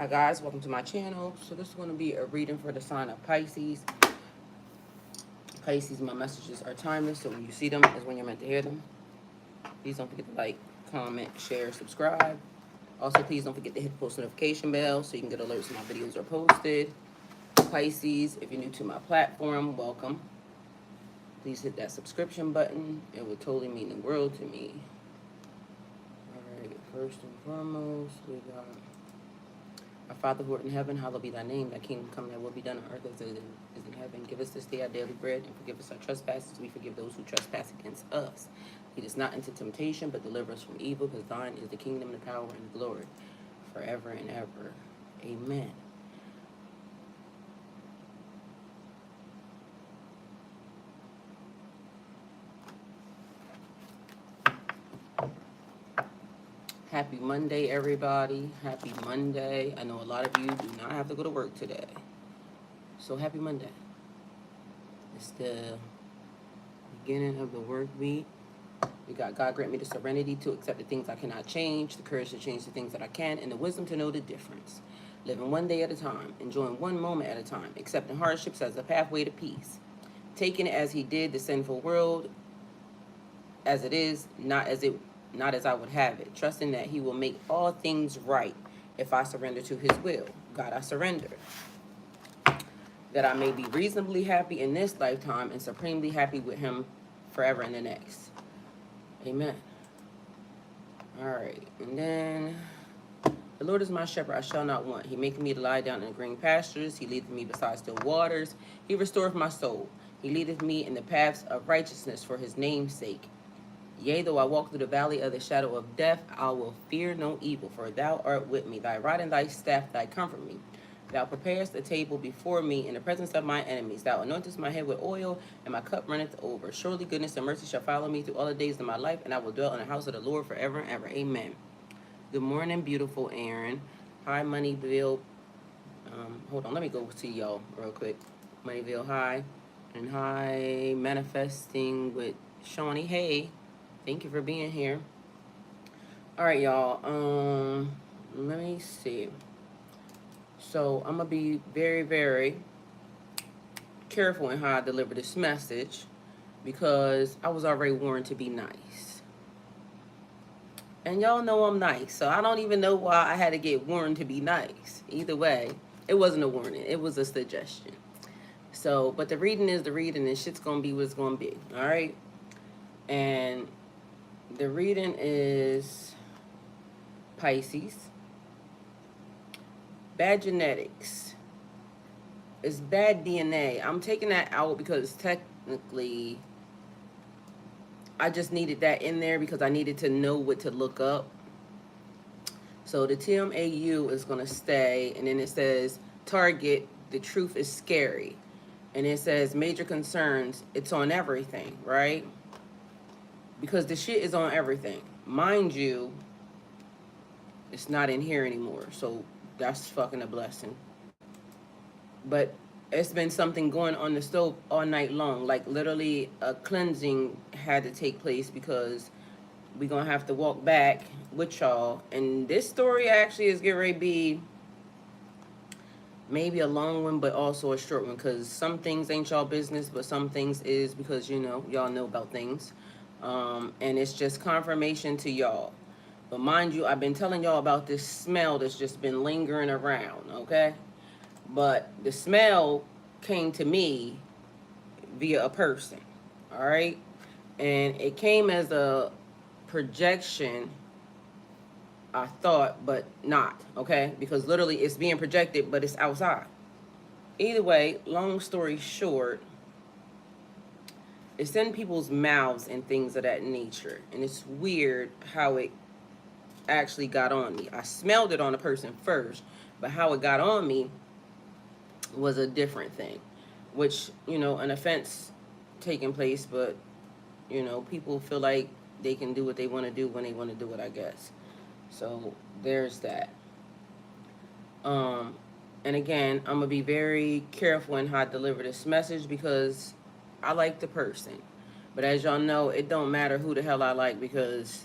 Hi guys, welcome to my channel. So this is going to be a reading for the sign of Pisces. Pisces, my messages are timeless, so when you see them is when you're meant to hear them. Please don't forget to like, comment, share, subscribe. Also, please don't forget to hit the post notification bell so you can get alerts when my videos are posted. Pisces, if you're new to my platform, welcome. Please hit that subscription button. It would totally mean the world to me. Alright, first and foremost, we got our Father who art in heaven, hallowed be thy name. Thy kingdom come, thy will be done on earth as it is in heaven. Give us this day our daily bread, and forgive us our trespasses. We forgive those who trespass against us. Lead us not into temptation, but deliver us from evil, because thine is the kingdom, the power, and the glory, forever and ever. Amen. Happy Monday, everybody. Happy Monday. I know a lot of you do not have to go to work today. So happy Monday. It's the beginning of the work week. We got God grant me the serenity to accept the things I cannot change, the courage to change the things that I can, and the wisdom to know the difference. Living one day at a time, enjoying one moment at a time, accepting hardships as a pathway to peace. Taking it as he did the sinful world as it is, not as I would have it. Trusting that he will make all things right if I surrender to his will. God, I surrender. That I may be reasonably happy in this lifetime and supremely happy with him forever in the next. Amen. All right. And then, the Lord is my shepherd, I shall not want. He maketh me to lie down in green pastures. He leadeth me beside still waters. He restoreth my soul. He leadeth me in the paths of righteousness for his name's sake. Yea, though I walk through the valley of the shadow of death, I will fear no evil, for thou art with me. Thy rod and thy staff, thy comfort me. Thou preparest a table before me in the presence of my enemies. Thou anointest my head with oil, and my cup runneth over. Surely goodness and mercy shall follow me through all the days of my life, and I will dwell in the house of the Lord forever and ever. Amen. Good morning, beautiful Aaron. Hi, Moneyville. Hold on, let me go to y'all real quick. Moneyville, hi. And hi, Manifesting with Shawnee. Hey, thank you for being here. All right, y'all. Let me see. So I'm gonna be very, very careful in how I deliver this message because I was already warned to be nice. And y'all know I'm nice, so I don't even know why I had to get warned to be nice. Either way, it wasn't a warning, it was a suggestion. So, but the reading is the reading, and shit's gonna be what it's gonna be, all right? And the reading is Pisces. Bad genetics. It's bad DNA. I'm taking that out because technically I just needed that in there because I needed to know what to look up. So the Tmau is going to stay, and then it says target, the truth is scary. And it says major concerns, it's on everything, right? Because the shit is on everything. Mind you, it's not in here anymore, so that's fucking a blessing. But it's been something going on the stove all night long. Like literally a cleansing had to take place because we're going to have to walk back with y'all. And this story actually is getting ready to be maybe a long one, but also a short one. Because some things ain't y'all business, but some things is because, you know, y'all know about things. And it's just confirmation to y'all. But mind you, I've been telling y'all about this smell that's just been lingering around, okay? But the smell came to me via a person, all right? And it came as a projection, I thought, but not, okay? Because literally it's being projected, but it's outside. Either way, long story short, it's in people's mouths and things of that nature. And it's weird how it actually got on me. I smelled it on a person first, but how it got on me was a different thing, which, you know, an offense taking place, but, you know, people feel like they can do what they want to do when they want to do it, I guess. So there's that. And again, I'm gonna be very careful in how I deliver this message because I like the person, but as y'all know, it don't matter who the hell I like because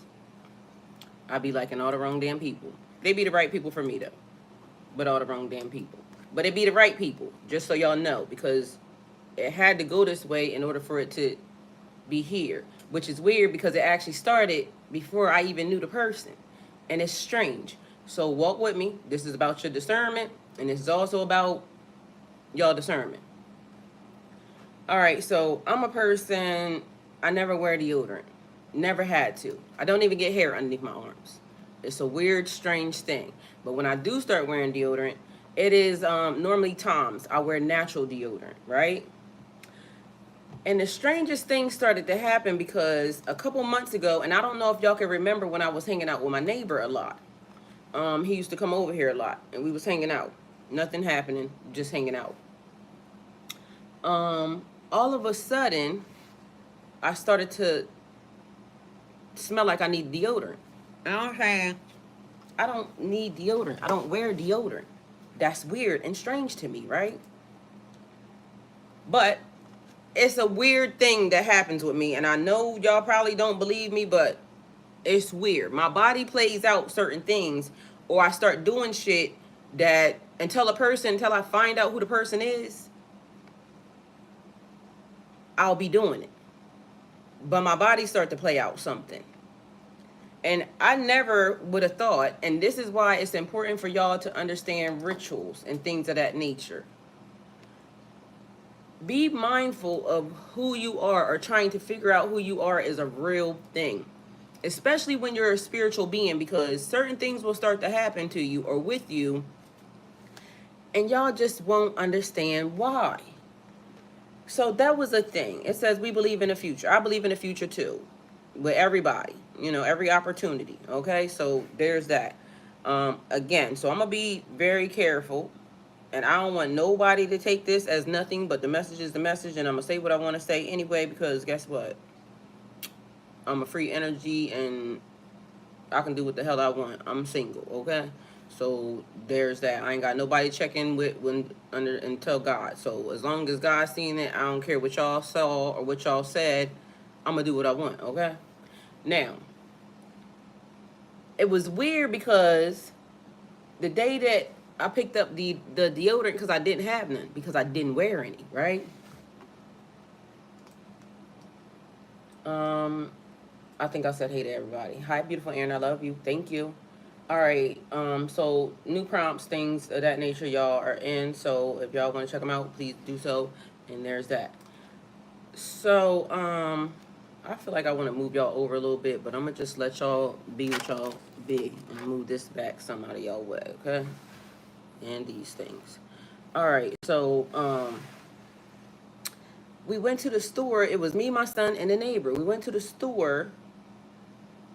I be liking all the wrong damn people. They be the right people for me though. with all the wrong damn people. But it be the right people, just so y'all know, because it had to go this way in order for it to be here, which is weird because it actually started before I even knew the person. And it's strange. So walk with me. This is about your discernment, and this is also about y'all discernment. All right, so I'm a person, I never wear deodorant. Never had to. I don't even get hair underneath my arms. It's a weird, strange thing. But when I do start wearing deodorant, it is normally Tom's. I wear natural deodorant, right? And the strangest thing started to happen because a couple months ago, and I don't know if y'all can remember when I was hanging out with my neighbor a lot. He used to come over here a lot, and we was hanging out. Nothing happening, just hanging out. All of a sudden, I started to smell like I need deodorant. You know what I'm saying? I don't need deodorant. I don't wear deodorant. That's weird and strange to me, right? But it's a weird thing that happens with me, and I know y'all probably don't believe me, but it's weird. My body plays out certain things, or I start doing shit that until I find out who the person is, I'll be doing it. But my body start to play out something. And I never would have thought, and this is why it's important for y'all to understand rituals and things of that nature. Be mindful of who you are, or trying to figure out who you are is a real thing. Especially when you're a spiritual being, because certain things will start to happen to you or with you, and y'all just won't understand why. So that was a thing. It says we believe in the future. I believe in the future too. With everybody, every opportunity. Okay, so there's that. Again, so I'm gonna be very careful, and I don't want nobody to take this as nothing but the message is the message, and I'm gonna say what I want to say anyway, because guess what? I'm a free energy, and I can do what the hell I want. I'm single, okay? So there's that. I ain't got nobody checking with until God. So as long as God's seeing it, I don't care what y'all saw or what y'all said. I'm gonna do what I want, okay? Now, it was weird because the day that I picked up the deodorant, because I didn't have none, because I didn't wear any, right? I think I said hey to everybody. Hi, beautiful Aaron, I love you. Thank you. All right, so new prompts, things of that nature, y'all are in. So if y'all want to check them out, please do so. And there's that. So, I feel like I want to move y'all over a little bit, but I'm going to just let y'all be what y'all be and move this back some out of y'all way, okay? And these things. All right, so, we went to the store. It was me, my son, and the neighbor. We went to the store,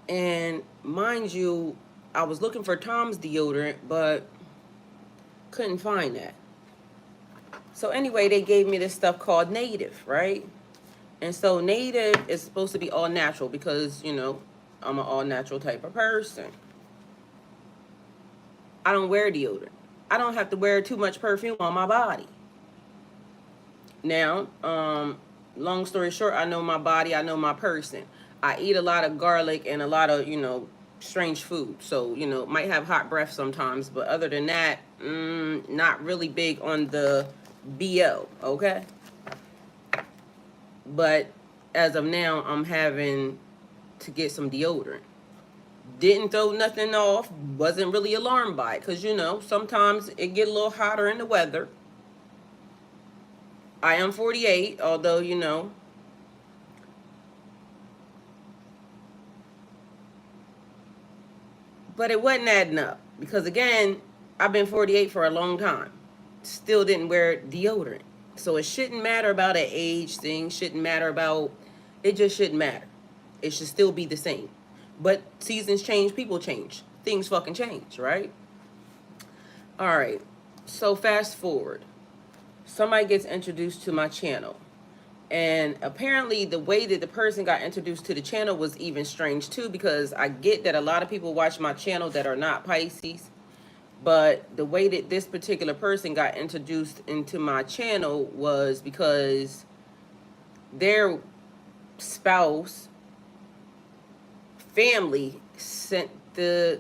and mind you, I was looking for Tom's deodorant, but couldn't find that. So anyway, they gave me this stuff called Native, right? And so Native is supposed to be all natural because, I'm an all natural type of person. I don't wear deodorant. I don't have to wear too much perfume on my body. Now, long story short, I know my body, I know my person. I eat a lot of garlic and a lot of, strange food. So, might have hot breath sometimes. But other than that, not really big on the BO, okay? But as of now, I'm having to get some deodorant. Didn't throw nothing off. Wasn't really alarmed by it. Because, sometimes it get a little hotter in the weather. I am 48, although, But it wasn't adding up. Because, again, I've been 48 for a long time. Still didn't wear deodorant. So it shouldn't matter about an age thing. Shouldn't matter about... It just shouldn't matter. It should still be the same. But seasons change, people change. Things fucking change, right? All right. So fast forward. Somebody gets introduced to my channel. And apparently the way that the person got introduced to the channel was even strange too, because I get that a lot of people watch my channel that are not Pisces. But the way that this particular person got introduced into my channel was because their spouse, family sent the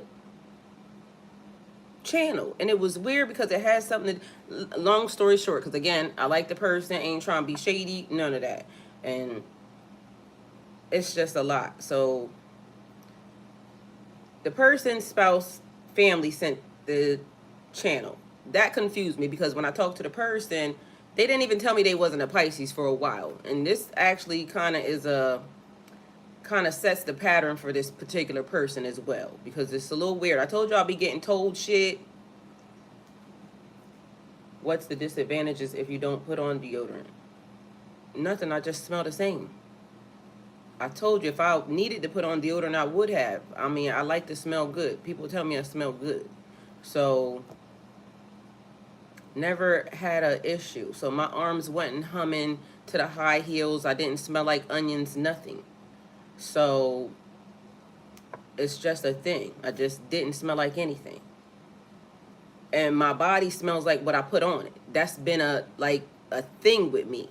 channel. And it was weird because it had something long story short, because again, I like the person, ain't trying to be shady, none of that. And it's just a lot. So the person's spouse family sent the channel. That confused me because when I talked to the person, they didn't even tell me they wasn't a Pisces for a while. And this actually kind of sets the pattern for this particular person as well, because it's a little weird. I told you I'll be getting told shit. What's the disadvantages if you don't put on deodorant? Nothing, I just smell the same. I told you if I needed to put on deodorant, I would have. I mean, I like to smell good. People tell me I smell good. So, never had a issue. So my arms wasn't humming to the high heels. I didn't smell like onions, nothing. So, it's just a thing. I just didn't smell like anything. And my body smells like what I put on it. That's been a thing with me.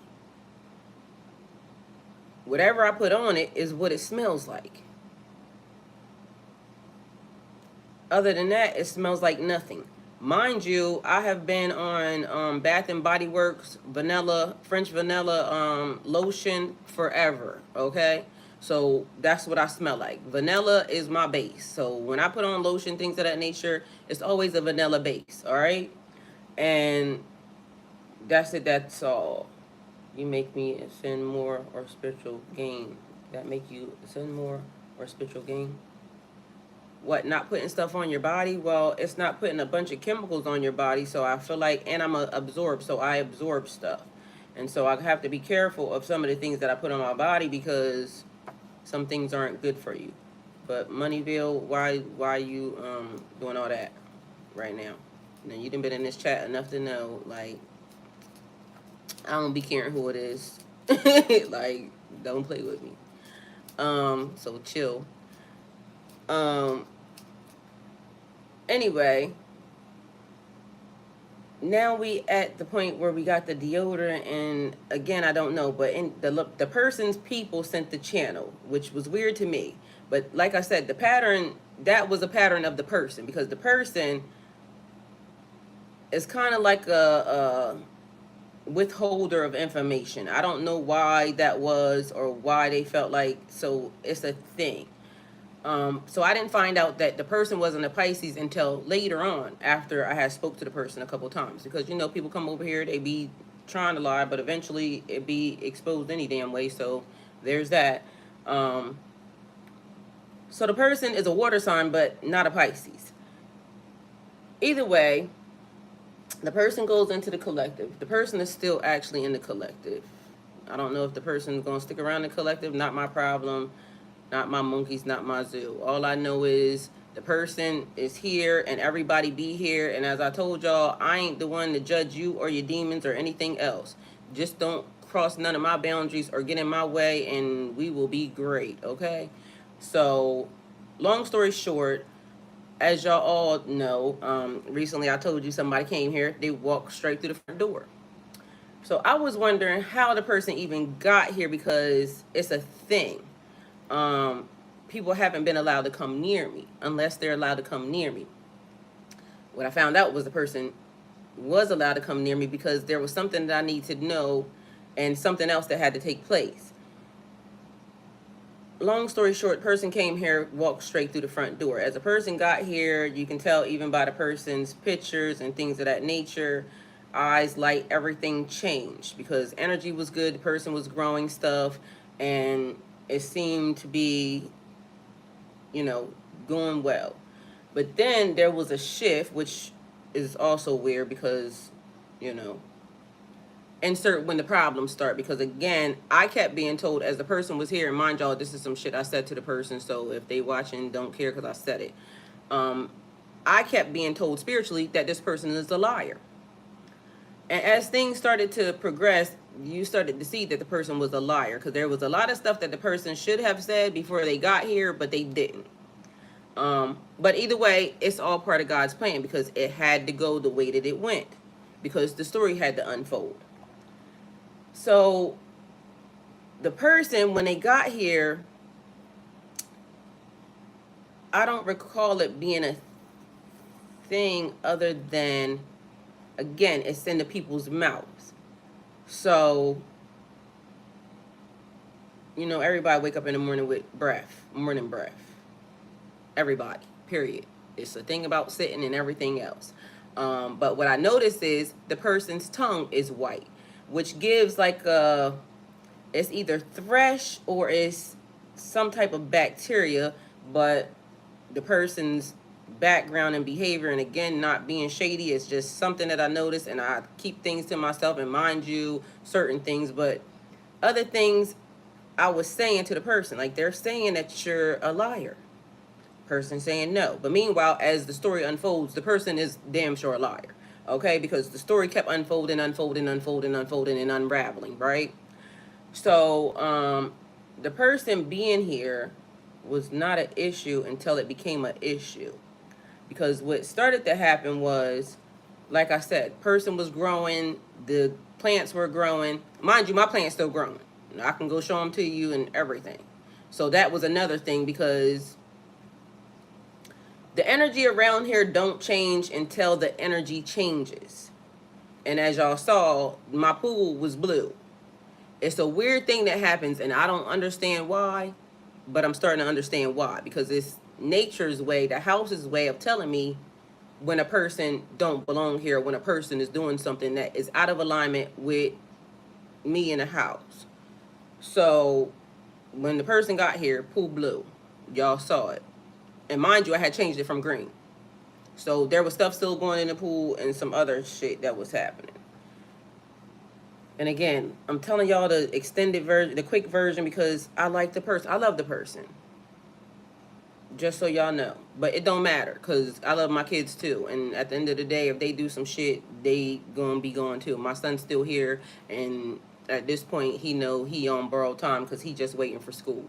Whatever I put on it is what it smells like. Other than that, it smells like nothing. Mind you, I have been on Bath and Body Works vanilla, French vanilla lotion forever, okay? So that's what I smell like. Vanilla is my base. So when I put on lotion, things of that nature, it's always a vanilla base, all right? And that's it, that's all. You make me ascend more or spiritual gain. That make you ascend more or spiritual gain? What, not putting stuff on your body? Well, it's not putting a bunch of chemicals on your body, so I feel like, and I'm absorbed, so I absorb stuff. And so I have to be careful of some of the things that I put on my body because some things aren't good for you. But Moneyville, why you doing all that right now? Now, you done been in this chat enough to know, like, I don't be caring who it is. Like, don't play with me. So chill. Anyway, now we at the point where we got the deodorant, and again, I don't know, but in the person's people sent the channel, which was weird to me. But like I said, the pattern, that was a pattern of the person, because the person is kind of like a withholder of information. I don't know why that was or why they felt like, so it's a thing. So I didn't find out that the person wasn't a Pisces until later on, after I had spoke to the person a couple times, because you know people come over here, they be trying to lie, but eventually it be exposed any damn way. So there's that. So the person is a water sign, but not a Pisces. Either way, the person goes into the collective. The person is still actually in the collective. I don't know if the person is going to stick around the collective. Not my problem. Not my monkeys, not my zoo. All I know is the person is here and everybody be here. And as I told y'all, I ain't the one to judge you or your demons or anything else. Just don't cross none of my boundaries or get in my way and we will be great, okay? So, long story short, as y'all all know, recently I told you somebody came here. They walked straight through the front door. So I was wondering how the person even got here, because it's a thing. People haven't been allowed to come near me unless they're allowed to come near me. What I found out was the person was allowed to come near me because there was something that I need to know and something else that had to take place. Long story short, person came here, walked straight through the front door. As a person got here, you can tell even by the person's pictures and things of that nature, eyes, light, everything changed because energy was good, the person was growing stuff, and it seemed to be, you know, going well. But then there was a shift, which is also weird because, you know, insert when the problems start. Because again, I kept being told as the person was here, and mind y'all, this is some shit I said to the person, so if they watching, don't care because I said it. I kept being told spiritually that this person is a liar. And as things started to progress, you started to see that the person was a liar, because there was a lot of stuff that the person should have said before they got here, but they didn't. But either way, it's all part of God's plan, because it had to go the way that it went, because the story had to unfold. So the person, when they got here, I don't recall it being a thing other than, again, it's in the people's mouths. So, you know, everybody wake up in the morning with breath, morning breath. Everybody, period. It's a thing about sitting and everything else. But what I noticed is the person's tongue is white, which gives like a, it's either thrush or it's some type of bacteria, but the person's background and behavior, and again, not being shady, is just something that I noticed, and I keep things to myself, and mind you, certain things, but other things I was saying to the person, like they're saying that you're a liar. Person saying no. But meanwhile, as the story unfolds, the person is damn sure a liar. Okay? Because the story kept unfolding, unfolding, unfolding, unfolding, and unraveling, right? So, the person being here was not an issue until it became an issue. Because what started to happen was, like I said, person was growing, the plants were growing. Mind you, my plant's still growing. I can go show them to you and everything. So that was another thing, because the energy around here don't change until the energy changes. And as y'all saw, my pool was blue. It's a weird thing that happens, and I don't understand why, but I'm starting to understand why. Because it's nature's way, the house's way of telling me when a person don't belong here, when a person is doing something that is out of alignment with me in the house. So when the person got here, pool blue. Y'all saw it. And mind you, I had changed it from green. So there was stuff still going in the pool and some other shit that was happening. And again, I'm telling y'all the extended version, the quick version, because I like the person. I love the person. Just so y'all know. But it don't matter, because I love my kids too. And at the end of the day, if they do some shit, they gonna be gone too. My son's still here, and at this point, he know he on borrowed time because he just waiting for school.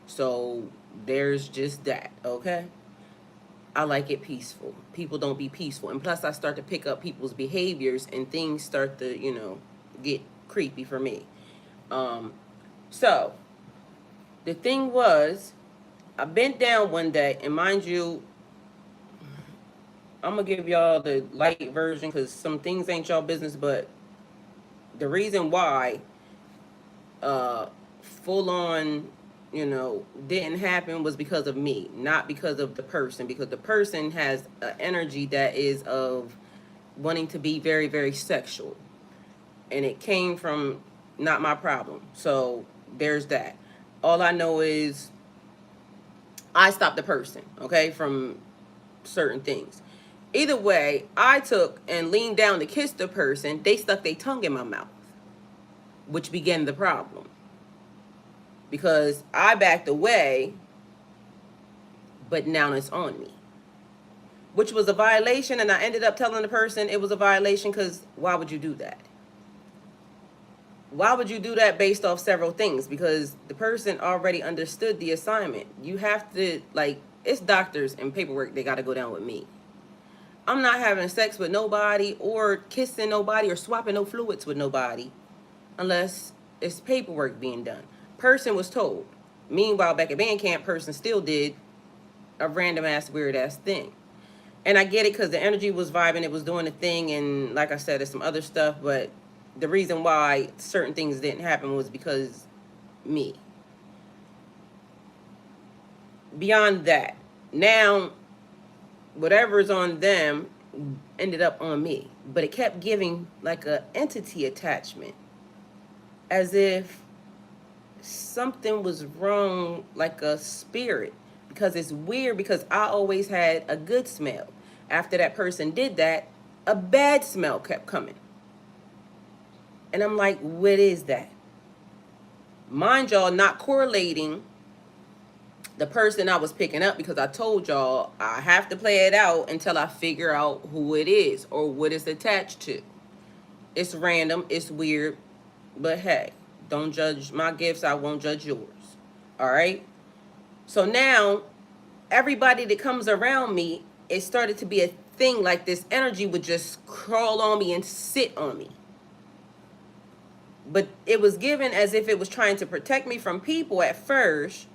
So there's just that, okay? I like it peaceful. People don't be peaceful. And plus, I start to pick up people's behaviors, and things start to, you know, get creepy for me. So the thing was, I bent down one day, and mind you, I'm going to give y'all the light version because some things ain't y'all business, but the reason why full on, you know, didn't happen was because of me, not because of the person, because the person has an energy that is of wanting to be very, very sexual. And it came from not my problem. So there's that. All I know is I stopped the person, okay, from certain things. Either way, I took and leaned down to kiss the person. They stuck their tongue in my mouth, which began the problem. Because I backed away, but now it's on me. Which was a violation, and I ended up telling the person it was a violation because why would you do that? Why would you do that based off several things? Because the person already understood the assignment. You have to, like, it's doctors and paperwork, they got to go down with me. I'm not having sex with nobody or kissing nobody or swapping no fluids with nobody unless it's paperwork being done. Person was told. Meanwhile, back at band camp, person still did a random ass weird ass thing. And I get it because the energy was vibing, it was doing the thing, and like I said, there's some other stuff, but the reason why certain things didn't happen was because me. Beyond that, now whatever's on them ended up on me, but it kept giving like a entity attachment, as if something was wrong, like a spirit, because it's weird, because I always had a good smell. After that person did that, a bad smell kept coming. And I'm like, what is that? Mind y'all, not correlating the person I was picking up, because I told y'all I have to play it out until I figure out who it is or what it's attached to. It's random, it's weird, but hey, don't judge my gifts, I won't judge yours. All right? So now, everybody that comes around me, it started to be a thing like this energy would just crawl on me and sit on me. But it was given as if it was trying to protect me from people at first,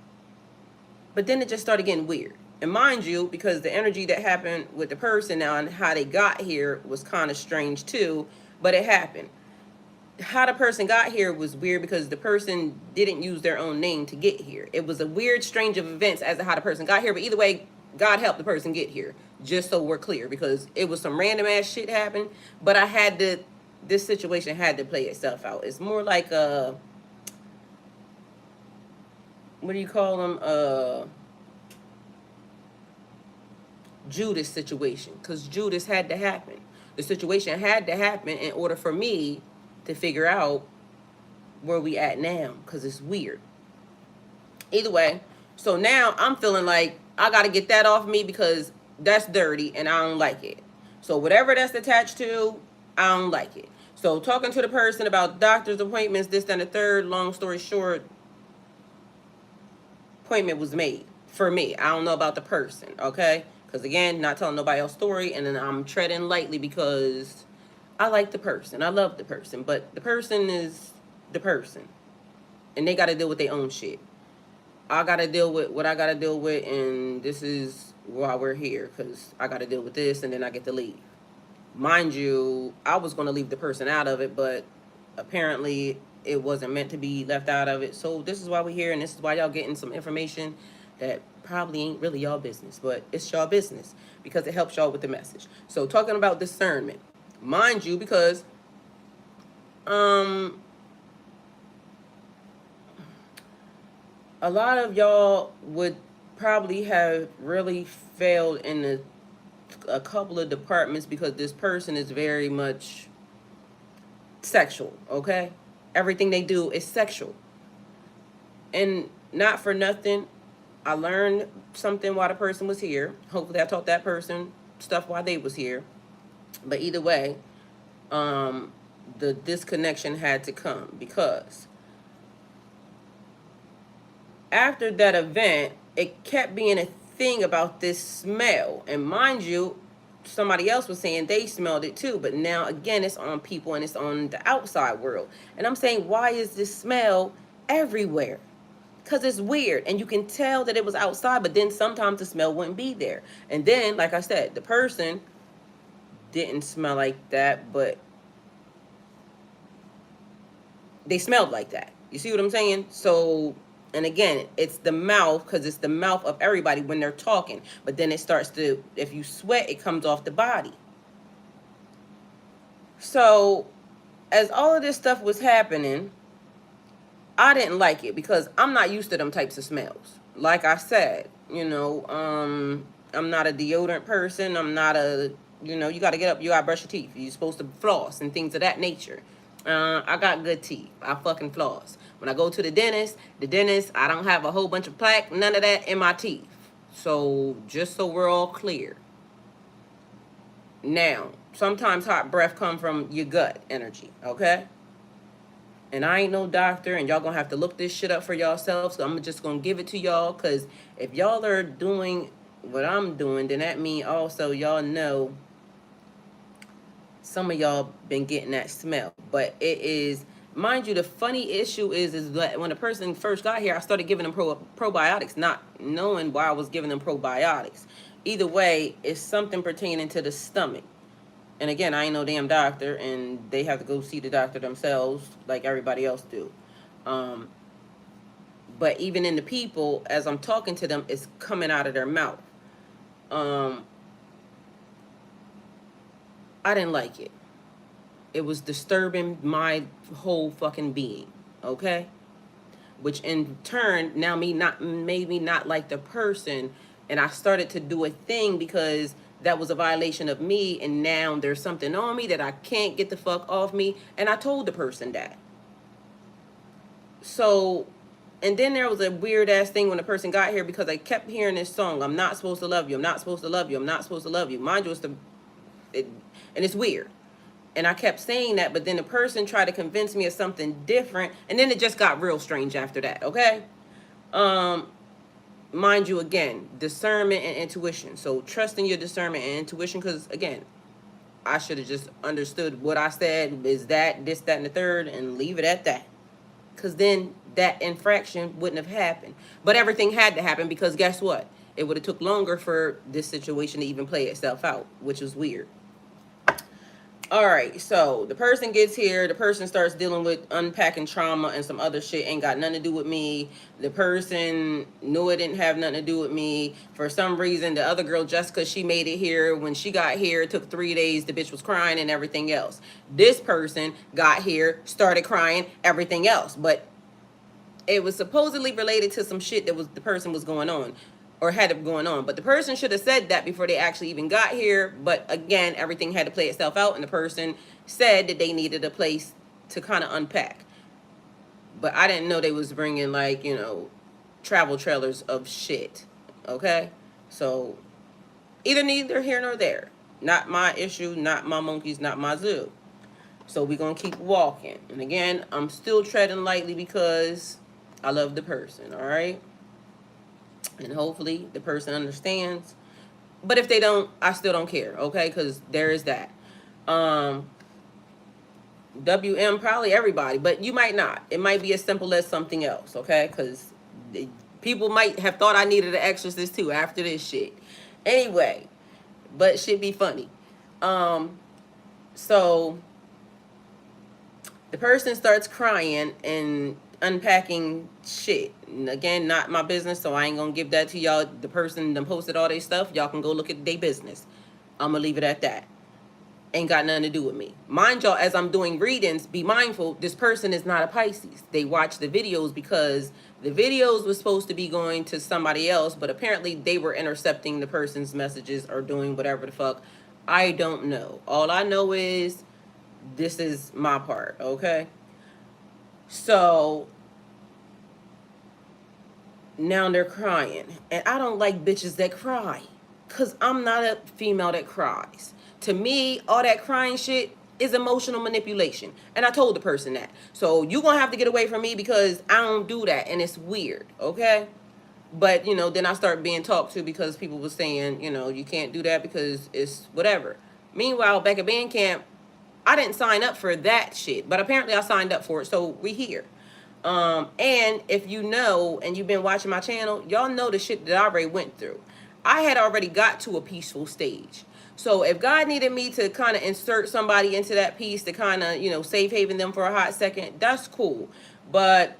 but then it just started getting weird. And mind you, because the energy that happened with the person now and how they got here was kind of strange too, but it happened. How the person got here was weird because the person didn't use their own name to get here. It was a weird strange of events as to how the person got here, but either way, God helped the person get here, just so we're clear, because it was some random ass shit happened, but I had to, this situation had to play itself out. It's more like a, what do you call them, Judas situation, because Judas had to happen. The situation had to happen in order for me to figure out where we at now, because it's weird. Either way, so now I'm feeling like I got to get that off me because that's dirty and I don't like it. So whatever that's attached to, I don't like it. So talking to the person about doctor's appointments, this, and the third, long story short, appointment was made for me. I don't know about the person, okay? Because again, not telling nobody else's story, and then I'm treading lightly because I like the person. I love the person, but the person is the person. And they got to deal with their own shit. I got to deal with what I got to deal with, and this is why we're here, because I got to deal with this, and then I get to leave. Mind you, I was going to leave the person out of it, but apparently it wasn't meant to be left out of it. So this is why we're here, and this is why y'all getting some information that probably ain't really y'all business, but it's y'all business because it helps y'all with the message. So talking about discernment, mind you, because a lot of y'all would probably have really failed in a couple of departments because this person is very much sexual, okay? Everything they do is sexual. And not for nothing, I learned something while the person was here. Hopefully I taught that person stuff while they was here. But either way, the disconnection had to come because after that event, it kept being a thing about this smell. And mind you, somebody else was saying they smelled it too. But now, again, it's on people and it's on the outside world. And I'm saying, why is this smell everywhere? Because it's weird. And you can tell that it was outside, but then sometimes the smell wouldn't be there. And then, like I said, the person didn't smell like that, but they smelled like that. You see what I'm saying? So, and again, it's the mouth, because it's the mouth of everybody when they're talking. But then it starts to, if you sweat, it comes off the body. So, as all of this stuff was happening, I didn't like it because I'm not used to them types of smells. Like I said, you know, I'm not a deodorant person. I'm not a, you know, you got to get up, you got to brush your teeth. You're supposed to floss and things of that nature. I got good teeth. I fucking floss. When I go to the dentist, I don't have a whole bunch of plaque, none of that in my teeth. So, just so we're all clear. Now, sometimes hot breath come from your gut energy, okay? And I ain't no doctor, and y'all gonna have to look this shit up for yourselves. So I'm just gonna give it to y'all, because if y'all are doing what I'm doing, then that means also y'all know some of y'all been getting that smell. But it is, mind you, the funny issue is that when a person first got here, I started giving them probiotics, not knowing why I was giving them probiotics. Either way, it's something pertaining to the stomach. And again, I ain't no damn doctor, and they have to go see the doctor themselves like everybody else do. But even in the people, as I'm talking to them, it's coming out of their mouth. I didn't like it. It was disturbing my whole fucking being, okay? Which in turn now made me not like the person, and I started to do a thing because that was a violation of me, and now there's something on me that I can't get the fuck off me, and I told the person that. So, and then there was a weird ass thing when the person got here because I kept hearing this song, I'm not supposed to love you, I'm not supposed to love you, I'm not supposed to love you. Mind you, and it's weird. And I kept saying that, but then the person tried to convince me of something different, and then it just got real strange after that, okay? Mind you, again, discernment and intuition. So trusting your discernment and intuition, because again, I should have just understood what I said is that, this, that, and the third, and leave it at that. Because then that infraction wouldn't have happened. But everything had to happen because guess what? it would have took longer for this situation to even play itself out, which was weird. All right, so the person gets here. The person starts dealing with unpacking trauma and some other shit. Ain't got nothing to do with me. The person knew it didn't have nothing to do with me. For some reason, the other girl, Jessica, she made it here. When she got here, it took 3 days. The bitch was crying and everything else. This person got here, started crying, everything else. But it was supposedly related to some shit that was the person was going on. Or had it going on. But the person should have said that before they actually even got here. But again, everything had to play itself out. And the person said that they needed a place to kind of unpack. But I didn't know they was bringing, like, you know, travel trailers of shit. Okay? So, neither here nor there. Not my issue, not my monkeys, not my zoo. So we're going to keep walking. And again, I'm still treading lightly because I love the person. All right? And hopefully the person understands. But if they don't, I still don't care, okay? Because there is that. WM, probably everybody, but you might not. It might be as simple as something else, okay? Because people might have thought I needed an exorcist too after this shit. Anyway, but shit be funny. So the person starts crying and unpacking shit. And again, not my business, so I ain't gonna give that to y'all. The person that posted all their stuff, y'all can go look at their business. I'm gonna leave it at that. Ain't got nothing to do with me. Mind y'all, as I'm doing readings, be mindful, this person is not a Pisces. They watch the videos because the videos was supposed to be going to somebody else, but apparently they were intercepting the person's messages or doing whatever the fuck. I don't know. All I know is this is my part, okay? So now they're crying. And I don't like bitches that cry. Because I'm not a female that cries. To me, all that crying shit is emotional manipulation. And I told the person that. So you're going to have to get away from me because I don't do that. And it's weird, okay? But, you know, then I start being talked to because people were saying, you know, you can't do that because it's whatever. Meanwhile, back at band camp, I didn't sign up for that shit. But apparently I signed up for it. So we here. And if you know, and you've been watching my channel, y'all know the shit that I already went through. I had already got to a peaceful stage. So if God needed me to kind of insert somebody into that piece to kind of, you know, safe haven them for a hot second, that's cool. But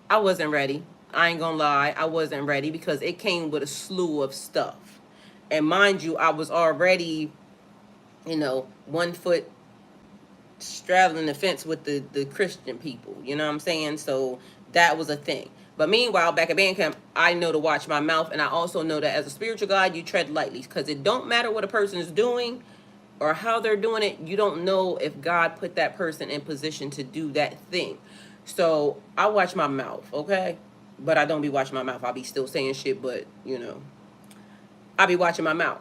I wasn't ready. I ain't gonna lie. I wasn't ready because it came with a slew of stuff. And mind you, I was already, you know, 1 foot straddling the fence with the Christian people. You know what I'm saying? So that was a thing. But meanwhile, back at band camp, I know to watch my mouth. And I also know that as a spiritual guide, you tread lightly. Because it don't matter what a person is doing or how they're doing it. You don't know if God put that person in position to do that thing. So I watch my mouth, okay? But I don't be watching my mouth. I'll be still saying shit, but, you know, I'll be watching my mouth.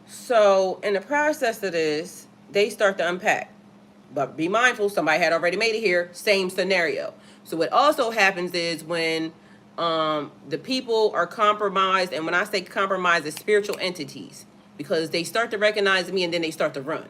So in the process of this, they start to unpack. But be mindful, somebody had already made it here, same scenario. So what also happens is when the people are compromised, and when I say compromised, it's spiritual entities, because they start to recognize me and then they start to run.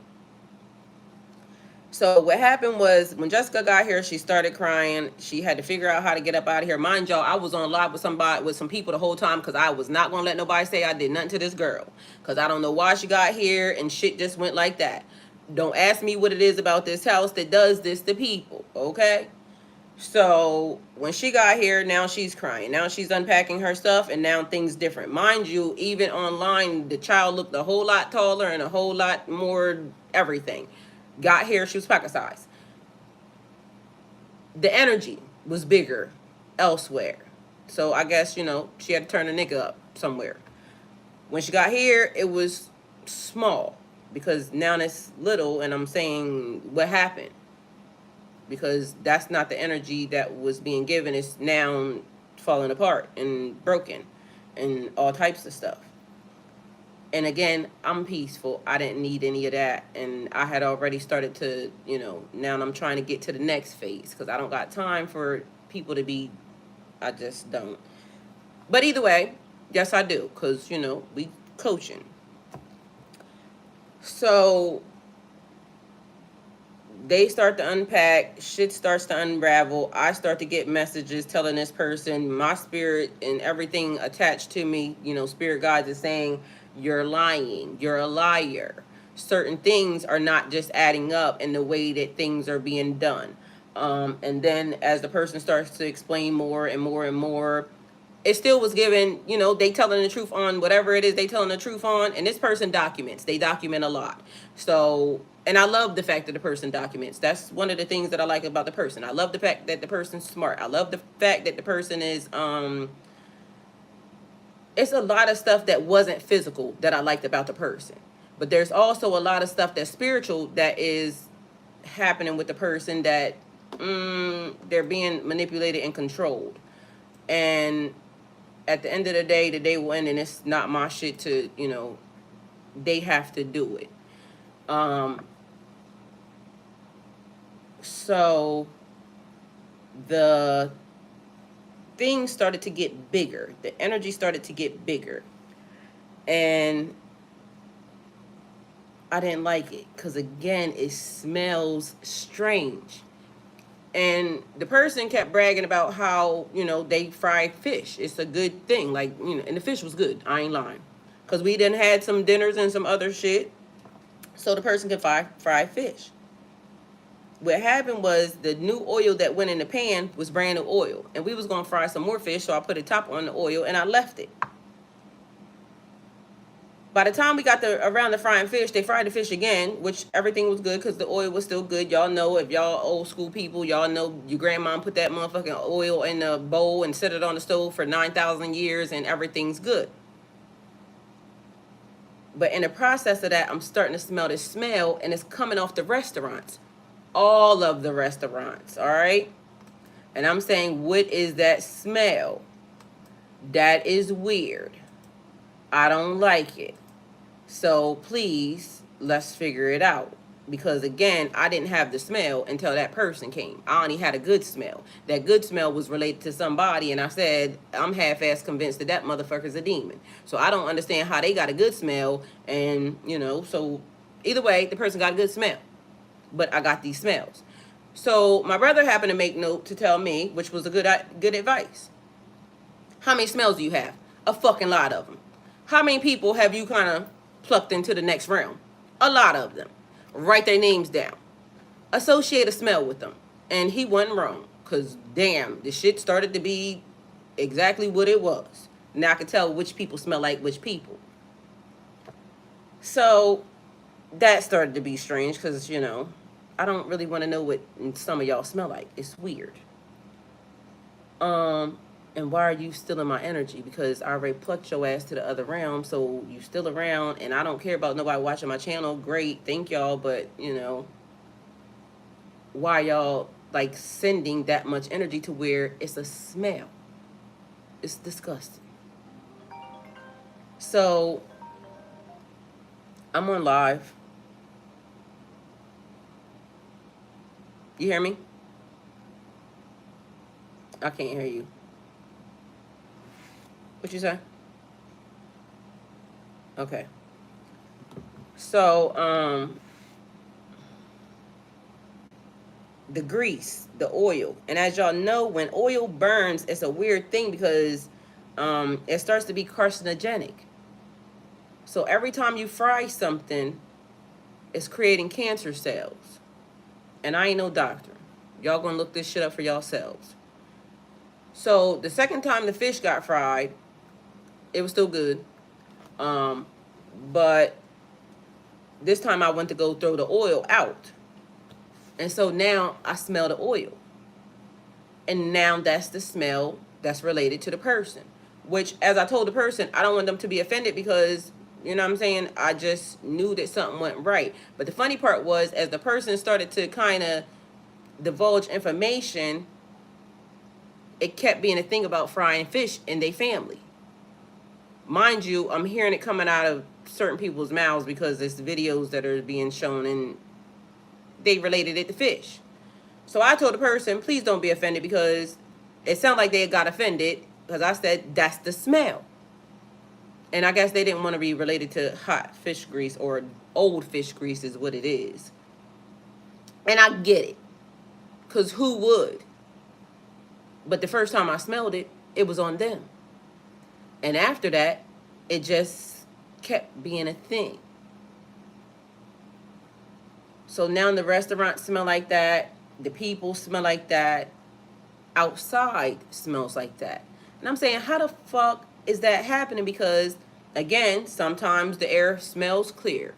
So what happened was when Jessica got here, she started crying. She had to figure out how to get up out of here. Mind y'all, I was on live with some people the whole time because I was not going to let nobody say I did nothing to this girl. Because I don't know why she got here and shit just went like that. Don't ask me what it is about this house that does this to people, okay? So when she got here, now she's crying. Now she's unpacking her stuff, and now things different. Mind you, even online, the child looked a whole lot taller and a whole lot more everything. Got here, she was pocket size. The energy was bigger elsewhere. So I guess, you know, she had to turn a nigga up somewhere. When she got here, it was small. Because now it's little, and I'm saying what happened. Because that's not the energy that was being given. It's now falling apart and broken and all types of stuff. And again, I'm peaceful. I didn't need any of that. And I had already started to, you know, now I'm trying to get to the next phase. Because I don't got time for people to be, I just don't. But either way, yes I do. Because, you know, we coaching. So they start to unpack, shit starts to unravel. I start to get messages telling this person, my spirit and everything attached to me, you know, spirit guides is saying, you're lying, you're a liar. Certain things are not just adding up in the way that things are being done. And then as the person starts to explain more and more and more, it still was given, you know, they telling the truth on whatever it is they telling the truth on. And this person documents. They document a lot. So, and I love the fact that the person documents. That's one of the things that I like about the person. I love the fact that the person's smart. I love the fact that the person is, it's a lot of stuff that wasn't physical that I liked about the person. But there's also a lot of stuff that's spiritual that is happening with the person that they're being manipulated and controlled. And at the end of the day will end, and it's not my shit to, you know, they have to do it. So the things started to get bigger. The energy started to get bigger. And I didn't like it because, again, it smells strange. And the person kept bragging about how, you know, they fried fish. It's a good thing. Like, you know, and the fish was good. I ain't lying. Because we done had some dinners and some other shit. So the person could fry fish. What happened was the new oil that went in the pan was brand new oil. And we was going to fry some more fish. So I put a top on the oil and I left it. By the time we got around the frying fish, they fried the fish again, which everything was good because the oil was still good. Y'all know, if y'all old school people, y'all know your grandma put that motherfucking oil in a bowl and set it on the stove for 9,000 years and everything's good. But in the process of that, I'm starting to smell this smell, and it's coming off the restaurants. All of the restaurants, all right? And I'm saying, what is that smell? That is weird. I don't like it. So please, let's figure it out. Because again, I didn't have the smell until that person came. I only had a good smell. That good smell was related to somebody, and I said, I'm half-ass convinced that that motherfucker's a demon. So I don't understand how they got a good smell, and, you know, so either way, the person got a good smell. But I got these smells. So my brother happened to make note to tell me, which was a good advice. How many smells do you have? A fucking lot of them. How many people have you kind of plucked into the next realm? A lot of them. Write their names down. Associate a smell with them. And he wasn't wrong. Because, damn, the shit started to be exactly what it was. Now I can tell which people smell like which people. So, that started to be strange because, you know, I don't really want to know what some of y'all smell like. It's weird. And why are you still in my energy? Because I already plucked your ass to the other realm, so you still around, and I don't care about nobody watching my channel. Great, thank y'all, but, you know, why y'all, like, sending that much energy to where it's a smell? It's disgusting. So, I'm on live. You hear me? I can't hear you. What you say? Okay. So, the grease, the oil. And as y'all know, when oil burns, it's a weird thing because it starts to be carcinogenic. So every time you fry something, it's creating cancer cells. And I ain't no doctor. Y'all gonna look this shit up for yourselves. So the second time the fish got fried, it was still good. But this time I went to go throw the oil out. And so now I smell the oil. And now that's the smell that's related to the person. Which, as I told the person, I don't want them to be offended because, you know what I'm saying, I just knew that something went right. But the funny part was, as the person started to kind of divulge information, it kept being a thing about frying fish in their family. Mind you, I'm hearing it coming out of certain people's mouths because it's videos that are being shown and they related it to fish. So I told the person, please don't be offended, because it sounded like they got offended because I said, that's the smell. And I guess they didn't want to be related to hot fish grease, or old fish grease is what it is. And I get it, because who would? But the first time I smelled it, it was on them. And after that, it just kept being a thing. So now the restaurants smell like that. The people smell like that. Outside smells like that. And I'm saying, how the fuck is that happening? Because, again, sometimes the air smells clear.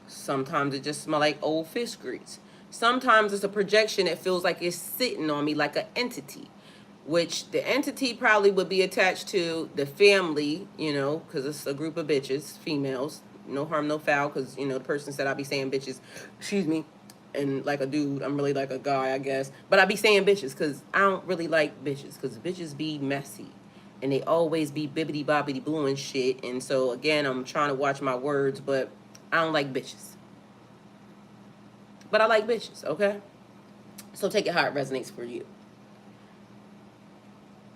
Sometimes it just smells like old fish grease. Sometimes it's a projection that feels like it's sitting on me like an entity, which the entity probably would be attached to the family, you know, because it's a group of bitches, females. No harm, no foul, because, you know, the person said I'll be saying bitches, excuse me, and like a dude, I'm really like a guy, I guess. But I be saying bitches because I don't really like bitches, because bitches be messy. And they always be bibbity bobbity blue and shit. And so, again, I'm trying to watch my words, but I don't like bitches. But I like bitches, okay? So take it how it resonates for you.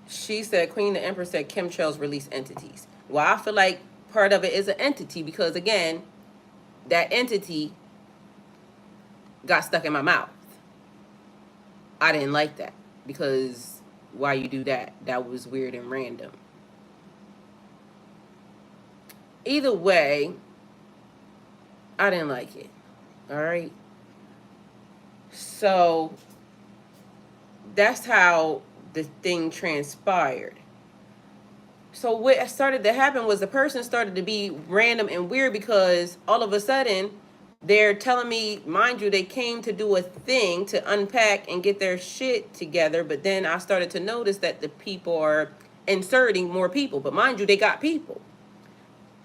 She said, Queen the Empress said chemtrails release entities. Well, I feel like part of it is an entity because, again, that entity got stuck in my mouth. I didn't like that because why you do that? That was weird and random. Either way, I didn't like it. All right. So that's how the thing transpired. So what started to happen was the person started to be random and weird because all of a sudden they're telling me, mind you, they came to do a thing to unpack and get their shit together. But then I started to notice that the people are inserting more people. But mind you, they got people.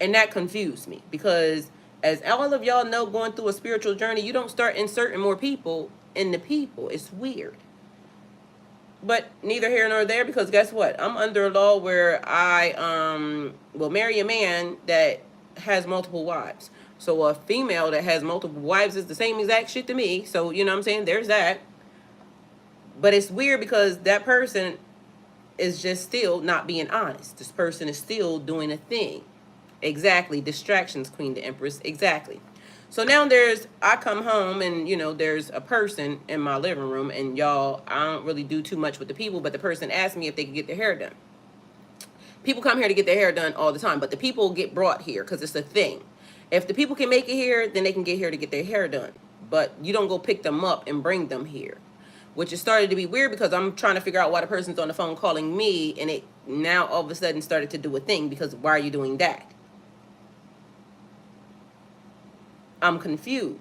And that confused me because, as all of y'all know, going through a spiritual journey, you don't start inserting more people in the people. It's weird. But neither here nor there, because guess what? I'm under a law where I will marry a man that has multiple wives. So a female that has multiple wives is the same exact shit to me. So, you know what I'm saying? There's that. But it's weird because that person is just still not being honest. This person is still doing a thing. Exactly. Distractions, Queen the Empress. Exactly. So now I come home and, you know, there's a person in my living room and y'all, I don't really do too much with the people, but the person asked me if they could get their hair done. People come here to get their hair done all the time, but the people get brought here because it's a thing. If the people can make it here, then they can get here to get their hair done. But you don't go pick them up and bring them here, which has started to be weird because I'm trying to figure out why the person's on the phone calling me and it now all of a sudden started to do a thing because why are you doing that? I'm confused.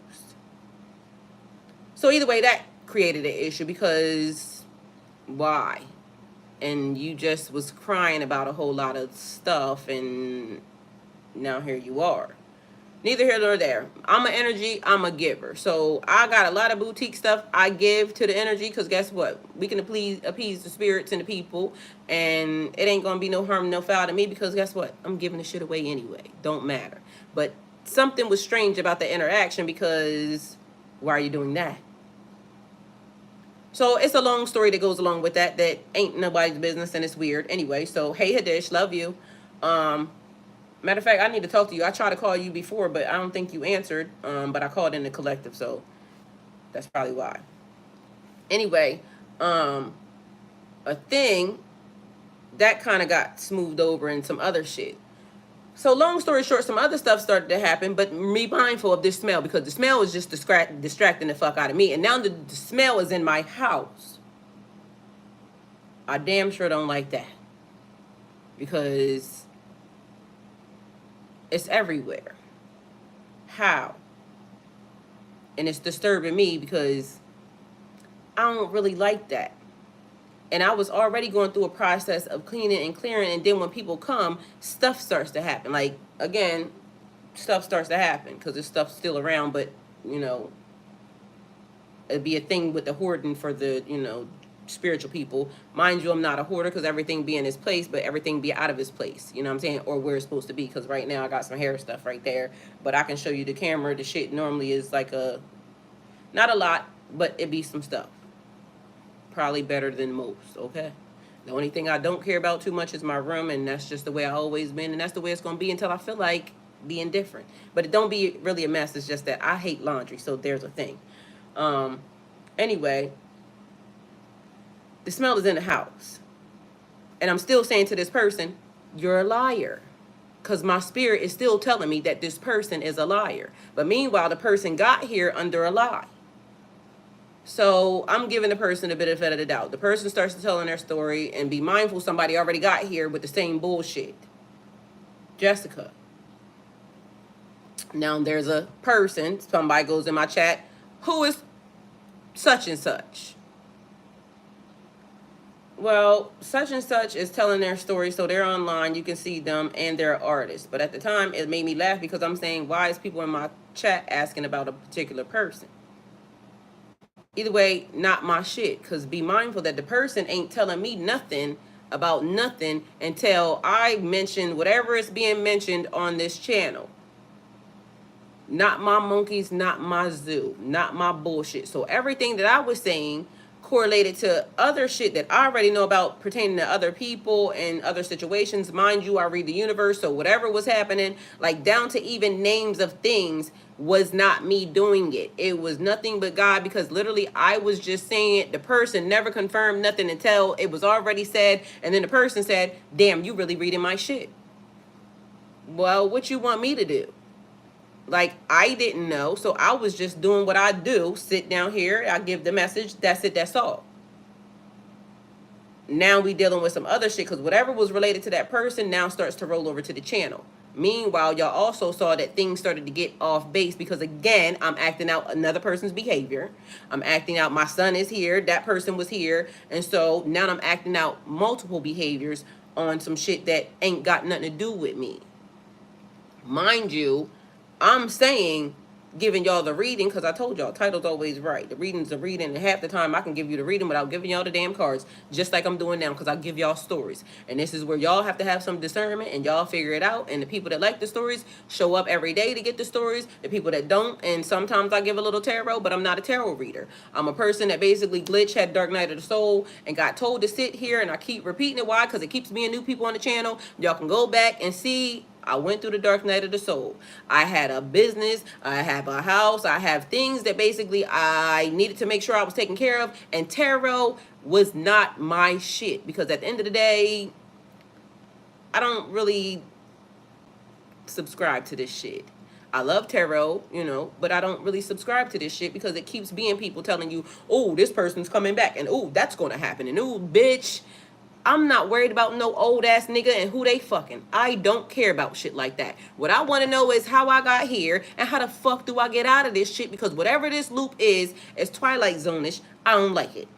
So either way, that created an issue because why? And you just was crying about a whole lot of stuff and now here you are. Neither here nor there. I'm an energy, I'm a giver. So I got a lot of boutique stuff I give to the energy because guess what? We can appease the spirits and the people and it ain't going to be no harm, no foul to me because guess what? I'm giving the shit away anyway. Don't matter. But something was strange about the interaction because why are you doing that? So it's a long story that goes along with that ain't nobody's business and it's weird. Anyway, so hey Hadish, love you. Matter of fact, I need to talk to you. I tried to call you before, but I don't think you answered. But I called in the collective, so that's probably why. Anyway, a thing that kind of got smoothed over in some other shit. So long story short, some other stuff started to happen, but be mindful of this smell because the smell is just distracting the fuck out of me. And now the smell is in my house. I damn sure don't like that because it's everywhere. How? And it's disturbing me because I don't really like that. And I was already going through a process of cleaning and clearing. And then when people come, stuff starts to happen. Like, again, stuff starts to happen because there's stuff still around. But, you know, it'd be a thing with the hoarding for the, you know, spiritual people. Mind you, I'm not a hoarder because everything be in its place, but everything be out of its place. You know what I'm saying? Or where it's supposed to be. Because right now I got some hair stuff right there. But I can show you the camera. The shit normally is like not a lot, but it be some stuff. Probably better than most, okay? The only thing I don't care about too much is my room, and that's just the way I always been, and that's the way it's going to be until I feel like being different. But it don't be really a mess. It's just that I hate laundry, so there's a thing. Anyway, the smell is in the house. And I'm still saying to this person, you're a liar. Because my spirit is still telling me that this person is a liar. But meanwhile, the person got here under a lie. So I'm giving the person a benefit of the doubt. The person starts to telling their story, and be mindful somebody already got here with the same bullshit. Jessica. Now there's a person, somebody goes in my chat, who is such and such. Well, such and such is telling their story, so they're online, you can see them, and they're artists. But at the time, it made me laugh because I'm saying, why is people in my chat asking about a particular person? Either way, not my shit, because be mindful that the person ain't telling me nothing about nothing until I mention whatever is being mentioned on this channel. Not my monkeys, not my zoo, not my bullshit. So everything that I was saying correlated to other shit that I already know about pertaining to other people and other situations. Mind you, I read the universe, so whatever was happening, like down to even names of things, was not me doing it. It was nothing but God, because literally I was just saying it. The person never confirmed nothing until it was already said, and then the person said, damn, you really reading my shit. Well, what you want me to do? Like, I didn't know, so I was just doing what I do. Sit down here, I give the message, that's it, that's all. Now we dealing with some other shit, because whatever was related to that person now starts to roll over to the channel. Meanwhile, y'all also saw that things started to get off base, because again, I'm acting out another person's behavior. I'm acting out, my son is here, that person was here, and so now I'm acting out multiple behaviors on some shit that ain't got nothing to do with me. Mind you, I'm saying, giving y'all the reading, because I told y'all, title's always right. The reading's a reading, and half the time I can give you the reading without giving y'all the damn cards, just like I'm doing now, because I give y'all stories. And this is where y'all have to have some discernment, and y'all figure it out. And the people that like the stories show up every day to get the stories. The people that don't, and sometimes I give a little tarot, but I'm not a tarot reader. I'm a person that basically glitched, had Dark Night of the Soul, and got told to sit here, and I keep repeating it. Why? Because it keeps being new people on the channel. Y'all can go back and see. I went through the dark night of the soul. I had a business, I have a house, I have things that basically I needed to make sure I was taken care of, and tarot was not my shit, because at the end of the day, I don't really subscribe to this shit. I love tarot, you know, but I don't really subscribe to this shit, because it keeps being people telling you, oh, this person's coming back, and oh, that's gonna happen, and oh, bitch, I'm not worried about no old ass nigga and who they fucking. I don't care about shit like that. What I want to know is how I got here and how the fuck do I get out of this shit, because whatever this loop is Twilight Zone-ish. I don't like it.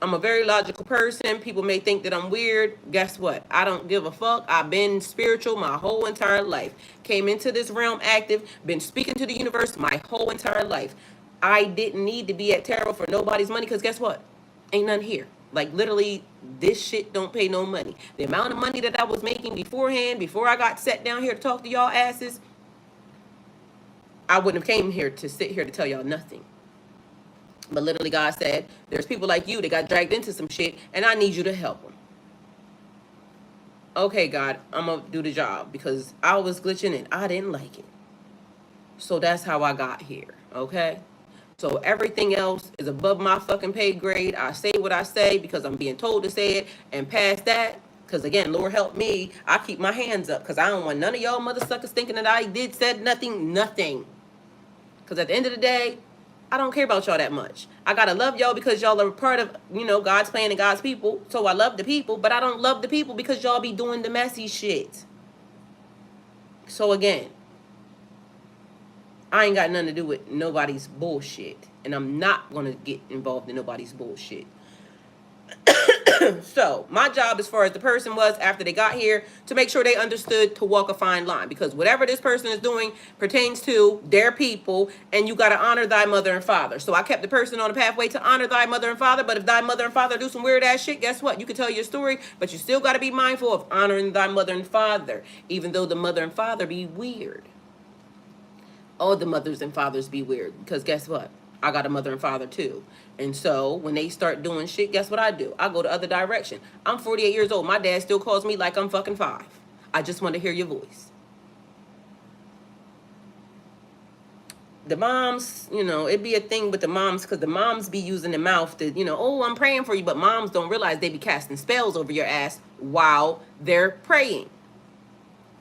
I'm a very logical person. People may think that I'm weird. Guess what? I don't give a fuck. I've been spiritual my whole entire life. Came into this realm active. Been speaking to the universe my whole entire life. I didn't need to be at tarot for nobody's money, because guess what? Ain't none here. Like, literally, this shit don't pay no money. The amount of money that I was making beforehand, before I got set down here to talk to y'all asses, I wouldn't have came here to sit here to tell y'all nothing. But literally, God said, there's people like you that got dragged into some shit, and I need you to help them. Okay, God, I'm going to do the job, because I was glitching and I didn't like it. So that's how I got here, okay? So everything else is above my fucking pay grade. I say what I say because I'm being told to say it. And past that, because again, Lord help me, I keep my hands up, because I don't want none of y'all mother suckers thinking that I said nothing. Because at the end of the day, I don't care about y'all that much. I gotta love y'all because y'all are part of, you know, God's plan and God's people. So I love the people, but I don't love the people because y'all be doing the messy shit. So again, I ain't got nothing to do with nobody's bullshit. And I'm not going to get involved in nobody's bullshit. So, my job as far as the person was after they got here, to make sure they understood to walk a fine line. Because whatever this person is doing pertains to their people, and you got to honor thy mother and father. So, I kept the person on the pathway to honor thy mother and father. But if thy mother and father do some weird ass shit, guess what? You can tell your story, but you still got to be mindful of honoring thy mother and father, even though the mother and father be weird. All the mothers and fathers be weird, because guess what? I got a mother and father too. And so when they start doing shit, guess what I do? I go the other direction. I'm 48 years old. My dad still calls me like I'm fucking 5. I just want to hear your voice. the moms, you know, it'd be a thing with the moms because the moms be using the mouth to, you know, oh, I'm praying for you. But moms don't realize they be casting spells over your ass while they're praying.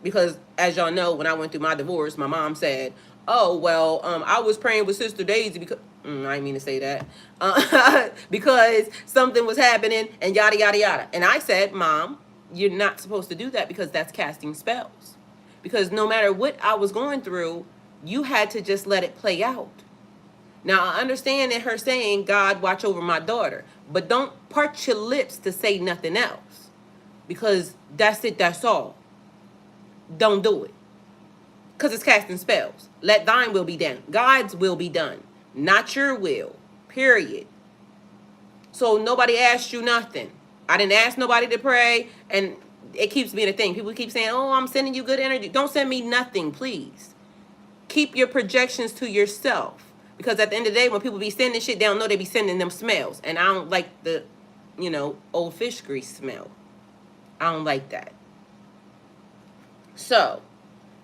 Because as y'all know, when I went through my divorce, my mom said, oh, well, I was praying with Sister Daisy because, I didn't mean to say that, because something was happening and yada, yada, yada. And I said, Mom, you're not supposed to do that because that's casting spells. Because no matter what I was going through, you had to just let it play out. Now, I understand that her saying, God, watch over my daughter. But don't part your lips to say nothing else. Because that's it, that's all. Don't do it. Because it's casting spells. Let thine will be done. God's will be done. Not your will. Period. So nobody asked you nothing. I didn't ask nobody to pray. And it keeps being a thing. People keep saying, oh, I'm sending you good energy. Don't send me nothing, please. Keep your projections to yourself. Because at the end of the day, when people be sending shit, they don't know they be sending them smells. And I don't like the, you know, old fish grease smell. I don't like that. So,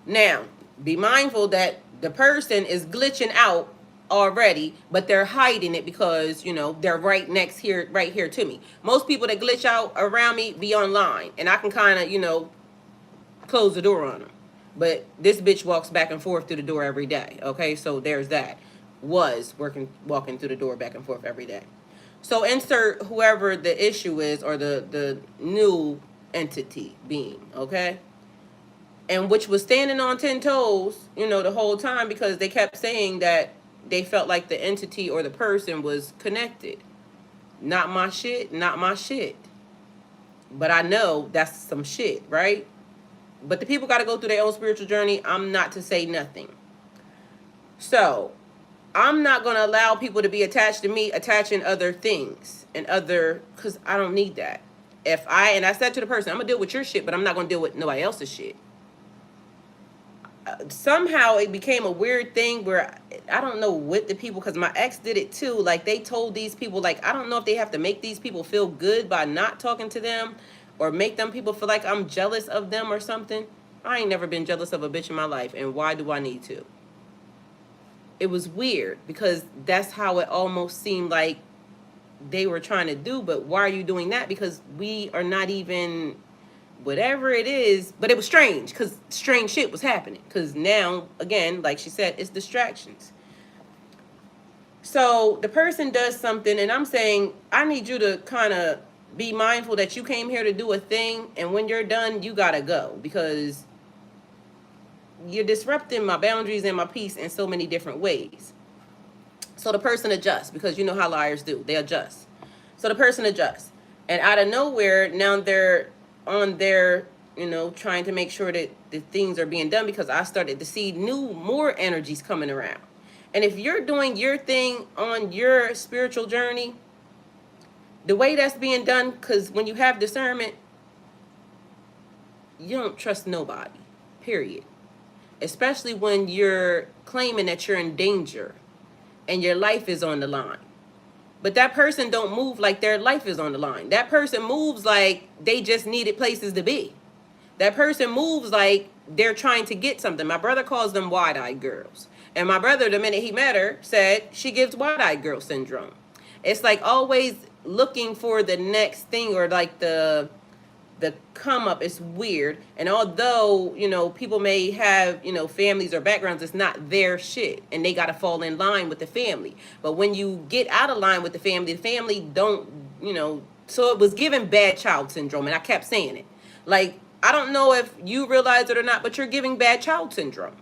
now, be mindful that the person is glitching out already, but they're hiding it because, you know, they're right here to me. Most people that glitch out around me be online, and I can kind of, you know, close the door on them. But this bitch walks back and forth through the door every day, okay? So there's that. Walking through the door back and forth every day. So insert whoever the issue is or the new entity being, okay? And which was standing on 10 toes, you know, the whole time because they kept saying that they felt like the entity or the person was connected. Not my shit, not my shit. But I know that's some shit, right? But the people got to go through their own spiritual journey. I'm not to say nothing. So, I'm not going to allow people to be attached to me, attaching other things and other, because I don't need that. And I said to the person, I'm going to deal with your shit, but I'm not going to deal with nobody else's shit. Somehow it became a weird thing where I don't know what the people, because my ex did it too. Like they told these people, like, I don't know if they have to make these people feel good by not talking to them or make them people feel like I'm jealous of them or something. I ain't never been jealous of a bitch in my life. And why do I need to? It was weird because that's how it almost seemed like they were trying to do. But why are you doing that? Because we are not even whatever it is. But it was strange because strange shit was happening. Because now, again, like she said, it's distractions. So the person does something and I'm saying, I need you to kind of be mindful that you came here to do a thing. And when you're done, you got to go because you're disrupting my boundaries and my peace in so many different ways. So the person adjusts because you know how liars do. They adjust. So the person adjusts. And out of nowhere, now they're on their, you know, trying to make sure that the things are being done because I started to see more energies coming around. And if you're doing your thing on your spiritual journey, the way that's being done, because when you have discernment, you don't trust nobody, period. Especially when you're claiming that you're in danger and your life is on the line. But that person don't move like their life is on the line. That person moves like they just needed places to be. That person moves like they're trying to get something. My brother calls them wide-eyed girls. And my brother, the minute he met her, said she gives wide-eyed girl syndrome. It's like always looking for the next thing or like the come up. Is weird. And although, you know, people may have, you know, families or backgrounds, it's not their shit and they got to fall in line with the family. But when you get out of line with the family don't, you know, so it was given bad child syndrome. And I kept saying it. Like, I don't know if you realize it or not, but you're giving bad child syndrome.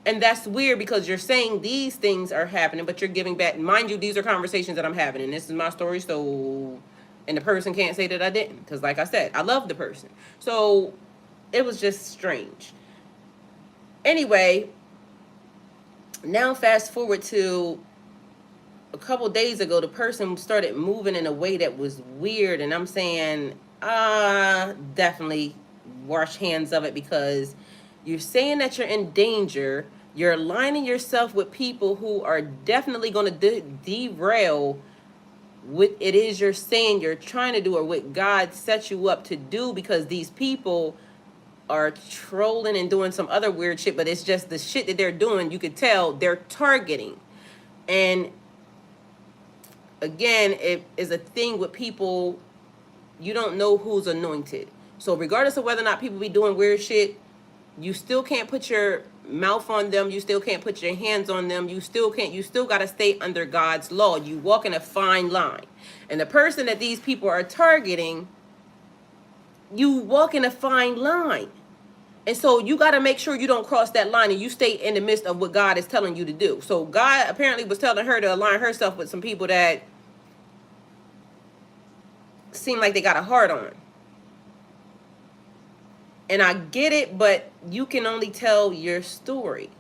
And that's weird because you're saying these things are happening, but you're giving bad. Mind you, these are conversations that I'm having and this is my story. So, and the person can't say that I didn't. Because like I said, I love the person. So it was just strange. Anyway, now fast forward to a couple days ago, the person started moving in a way that was weird. And I'm saying, definitely wash hands of it because you're saying that you're in danger. You're aligning yourself with people who are definitely going to derail what it is you're saying you're trying to do or what God set you up to do because these people are trolling and doing some other weird shit, but it's just the shit that they're doing, you could tell they're targeting. And again, it is a thing with people, you don't know who's anointed. So regardless of whether or not people be doing weird shit, you still can't put your mouth on them. You still can't put your hands on them. You still got to stay under God's law. You walk in a fine line. And the person that these people are targeting, you walk in a fine line. And so you got to make sure you don't cross that line and you stay in the midst of what God is telling you to do. So God apparently was telling her to align herself with some people that seem like they got a heart on. And I get it, but you can only tell your story.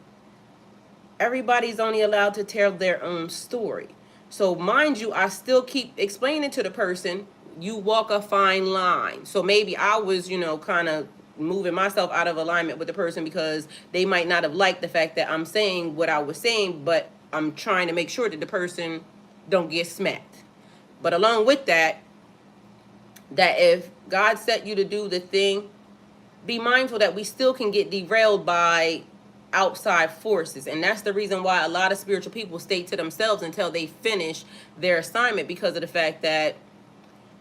Everybody's only allowed to tell their own story. So mind you, I still keep explaining to the person, you walk a fine line. So maybe I was, kind of moving myself out of alignment with the person because they might not have liked the fact that I'm saying what I was saying, but I'm trying to make sure that the person don't get smacked. But along with that if God set you to do the thing, be mindful that we still can get derailed by outside forces. And that's the reason why a lot of spiritual people stay to themselves until they finish their assignment, because of the fact that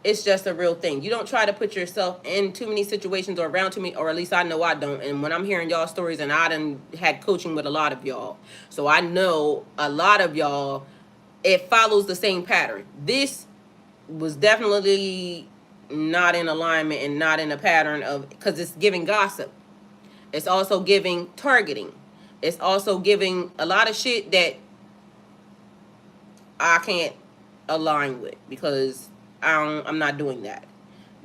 it's just a real thing. You don't try to put yourself in too many situations or around too many, or at least I know I don't. And when I'm hearing y'all stories, and I done had coaching with a lot of y'all, so I know a lot of y'all, it follows the same pattern. This was definitely not in alignment and not in a pattern of, because it's giving gossip. It's also giving targeting. It's also giving a lot of shit that I can't align with, because I'm not doing that.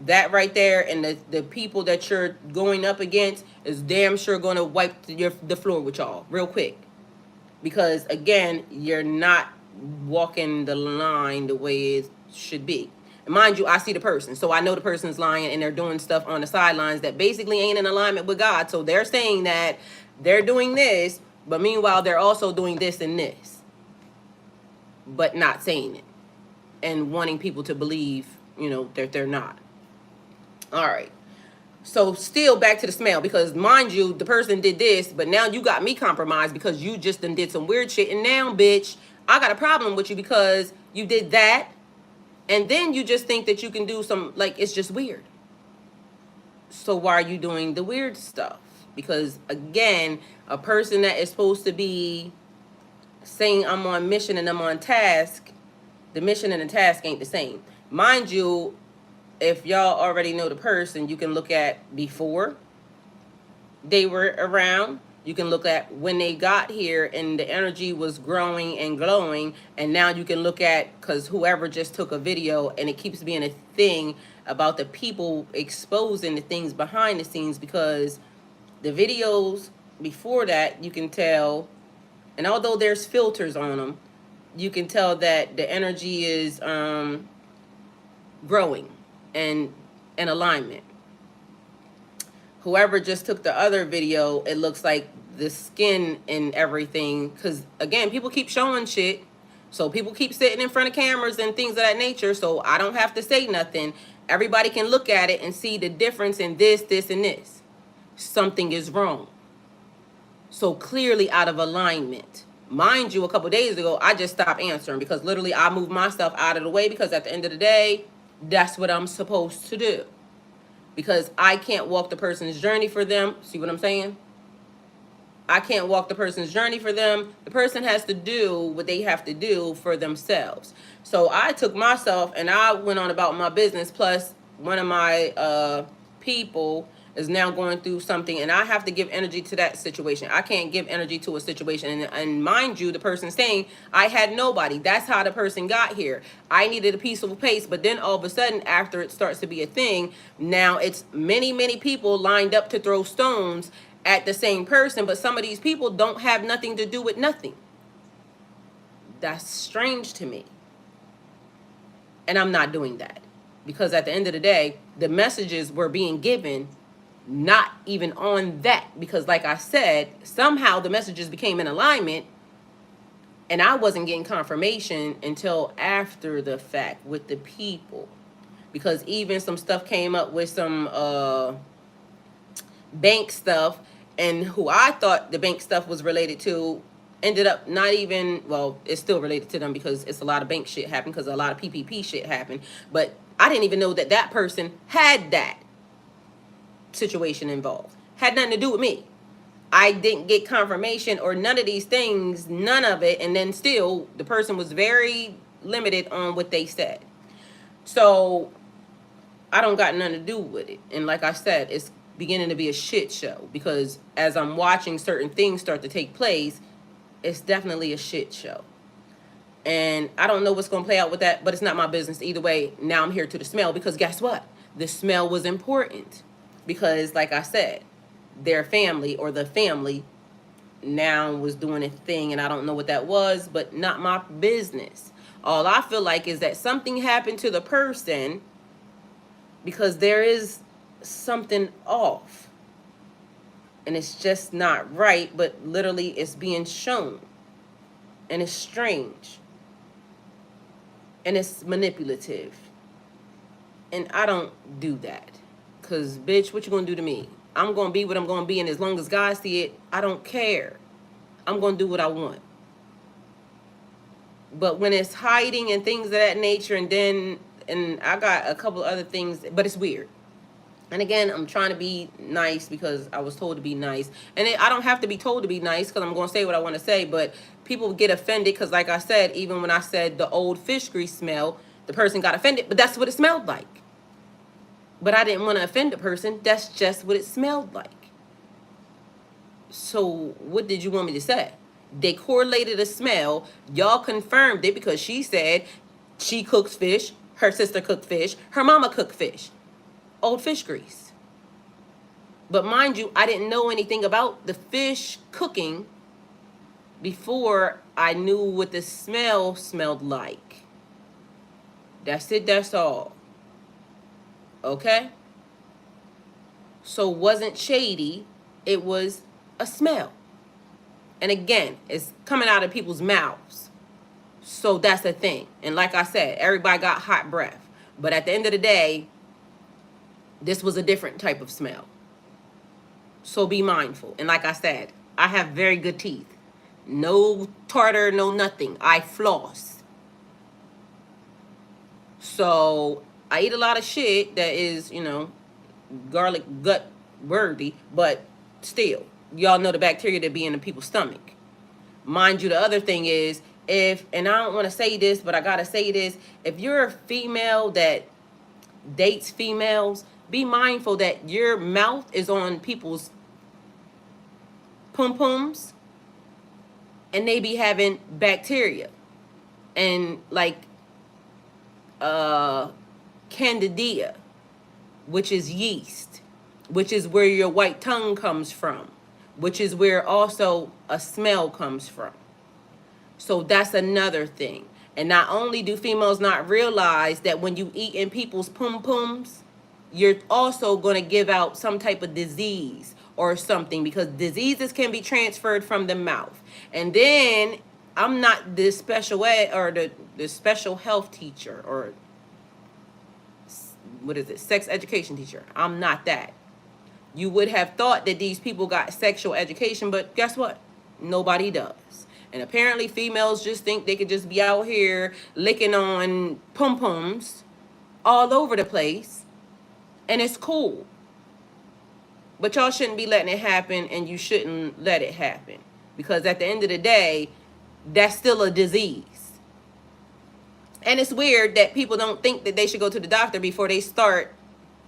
That right there, and the people that you're going up against is damn sure going to wipe the floor with y'all real quick. Because again, you're not walking the line the way it should be. And mind you, I see the person, so I know the person's lying, and they're doing stuff on the sidelines that basically ain't in alignment with God. So they're saying that they're doing this, but meanwhile they're also doing this and this, but not saying it, and wanting people to believe, that they're not. All right. So still back to the smell, because mind you, the person did this, but now you got me compromised because you just done did some weird shit. And now, bitch, I got a problem with you because you did that. And then you just think that you can do some, it's just weird. So why are you doing the weird stuff? Because again, a person that is supposed to be saying I'm on mission and I'm on task, the mission and the task ain't the same. Mind you, if y'all already know the person, you can look at before they were around. You can look at when they got here and the energy was growing and glowing. And now you can look at, because whoever just took a video, and it keeps being a thing about the people exposing the things behind the scenes, because the videos before that, you can tell, and although there's filters on them, you can tell that the energy is growing and in alignment. Whoever just took the other video, it looks like the skin and everything, because again, people keep showing shit, so people keep sitting in front of cameras and things of that nature, so I don't have to say nothing. Everybody can look at it and see the difference in this, and this. Something is wrong. So clearly out of alignment. Mind you, a couple days ago, I just stopped answering, because literally I moved myself out of the way, because at the end of the day, that's what I'm supposed to do. Because I can't walk the person's journey for them. See what I'm saying? I can't walk the person's journey for them. The person has to do what they have to do for themselves. So I took myself and I went on about my business. Plus, one of my people is now going through something, and I have to give energy to that situation. I can't give energy to a situation. And mind you, the person saying, I had nobody. That's how the person got here. I needed a peaceful pace, but then all of a sudden, after it starts to be a thing, now it's many, many people lined up to throw stones at the same person, but some of these people don't have nothing to do with nothing. That's strange to me. And I'm not doing that, because at the end of the day, the messages were being given not even on that, because like I said, somehow the messages became in alignment, and I wasn't getting confirmation until after the fact with the people, because even some stuff came up with some bank stuff, and who I thought the bank stuff was related to ended up not even, well, it's still related to them because it's a lot of bank shit happened because a lot of PPP shit happened, but I didn't even know that that person had that situation involved. Had nothing to do with me. I didn't get confirmation or none of these things, none of it, and then still the person was very limited on what they said. So I don't got nothing to do with it. And like I said, it's beginning to be a shit show because as I'm watching certain things start to take place, it's definitely a shit show. And I don't know what's going to play out with that, but it's not my business either way. Now I'm here to the smell because guess what? The smell was important because like I said, their family or the family now was doing a thing and I don't know what that was, but not my business. All I feel like is that something happened to the person because there is something off and it's just not right, but literally it's being shown and it's strange and it's manipulative and I don't do that because bitch, what you gonna do to me? I'm gonna be what I'm gonna be, and as long as God see it, I don't care. I'm gonna do what I want. But when it's hiding and things of that nature, and I got a couple of other things, but it's weird. And again, I'm trying to be nice because I was told to be nice. And I don't have to be told to be nice because I'm going to say what I want to say. But people get offended because, like I said, even when I said the old fish grease smell, the person got offended. But that's what it smelled like. But I didn't want to offend the person. That's just what it smelled like. So what did you want me to say? They correlated a smell. Y'all confirmed it because she said she cooks fish. Her sister cooked fish. Her mama cooked fish. Old fish grease. But mind you, I didn't know anything about the fish cooking before I knew what the smell smelled like. That's it, that's all. Okay? So it wasn't shady, it was a smell. And again, it's coming out of people's mouths. So that's the thing. And like I said, everybody got hot breath. But at the end of the day, this was a different type of smell. So be mindful. And like I said, I have very good teeth. No tartar, no nothing. I floss. So I eat a lot of shit that is, you know, garlic gut worthy. But still, y'all know the bacteria that be in the people's stomach. Mind you, the other thing is, if, and I don't want to say this, but I got to say this. If you're a female that dates females, be mindful that your mouth is on people's pum-pums and they be having bacteria and like candida, which is yeast, which is where your white tongue comes from, which is where also a smell comes from. So that's another thing. And not only do females not realize that when you eat in people's pum-pums, you're also going to give out some type of disease or something, because diseases can be transferred from the mouth. And then I'm not the special ed or the special health teacher or what is it, sex education teacher. I'm not that. You would have thought that these people got sexual education, but guess what? Nobody does. And apparently females just think they could just be out here licking on pum-pums all over the place. And it's cool. But y'all shouldn't be letting it happen, and you shouldn't let it happen. Because at the end of the day, that's still a disease. And it's weird that people don't think that they should go to the doctor before they start,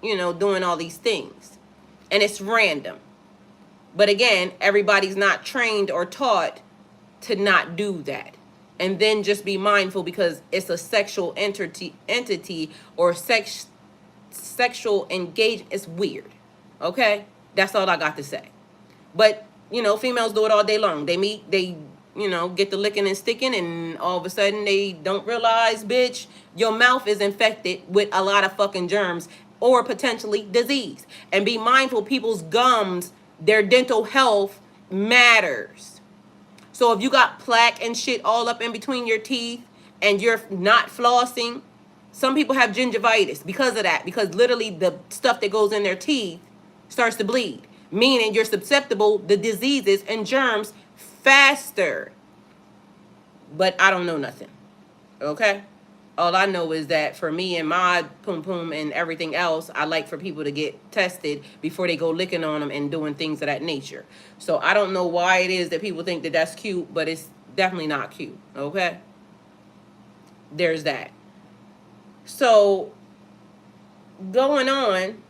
you know, doing all these things. And it's random. But again, everybody's not trained or taught to not do that. And then just be mindful, because it's a sexual entity or sexual engagement. It's weird. Okay? That's all I got to say. But, you know, females do it all day long. They meet, they, you know, get the licking and sticking, and all of a sudden they don't realize, bitch, your mouth is infected with a lot of fucking germs or potentially disease. And be mindful, people's gums, their dental health matters. So if you got plaque and shit all up in between your teeth and you're not flossing, some people have gingivitis because of that, because literally the stuff that goes in their teeth starts to bleed. meaning you're susceptible to diseases and germs faster. But I don't know nothing. Okay? All I know is that for me and my poom poom and everything else, I like for people to get tested before they go licking on them and doing things of that nature. So I don't know why it is that people think that that's cute, but it's definitely not cute. Okay? There's that. So going on,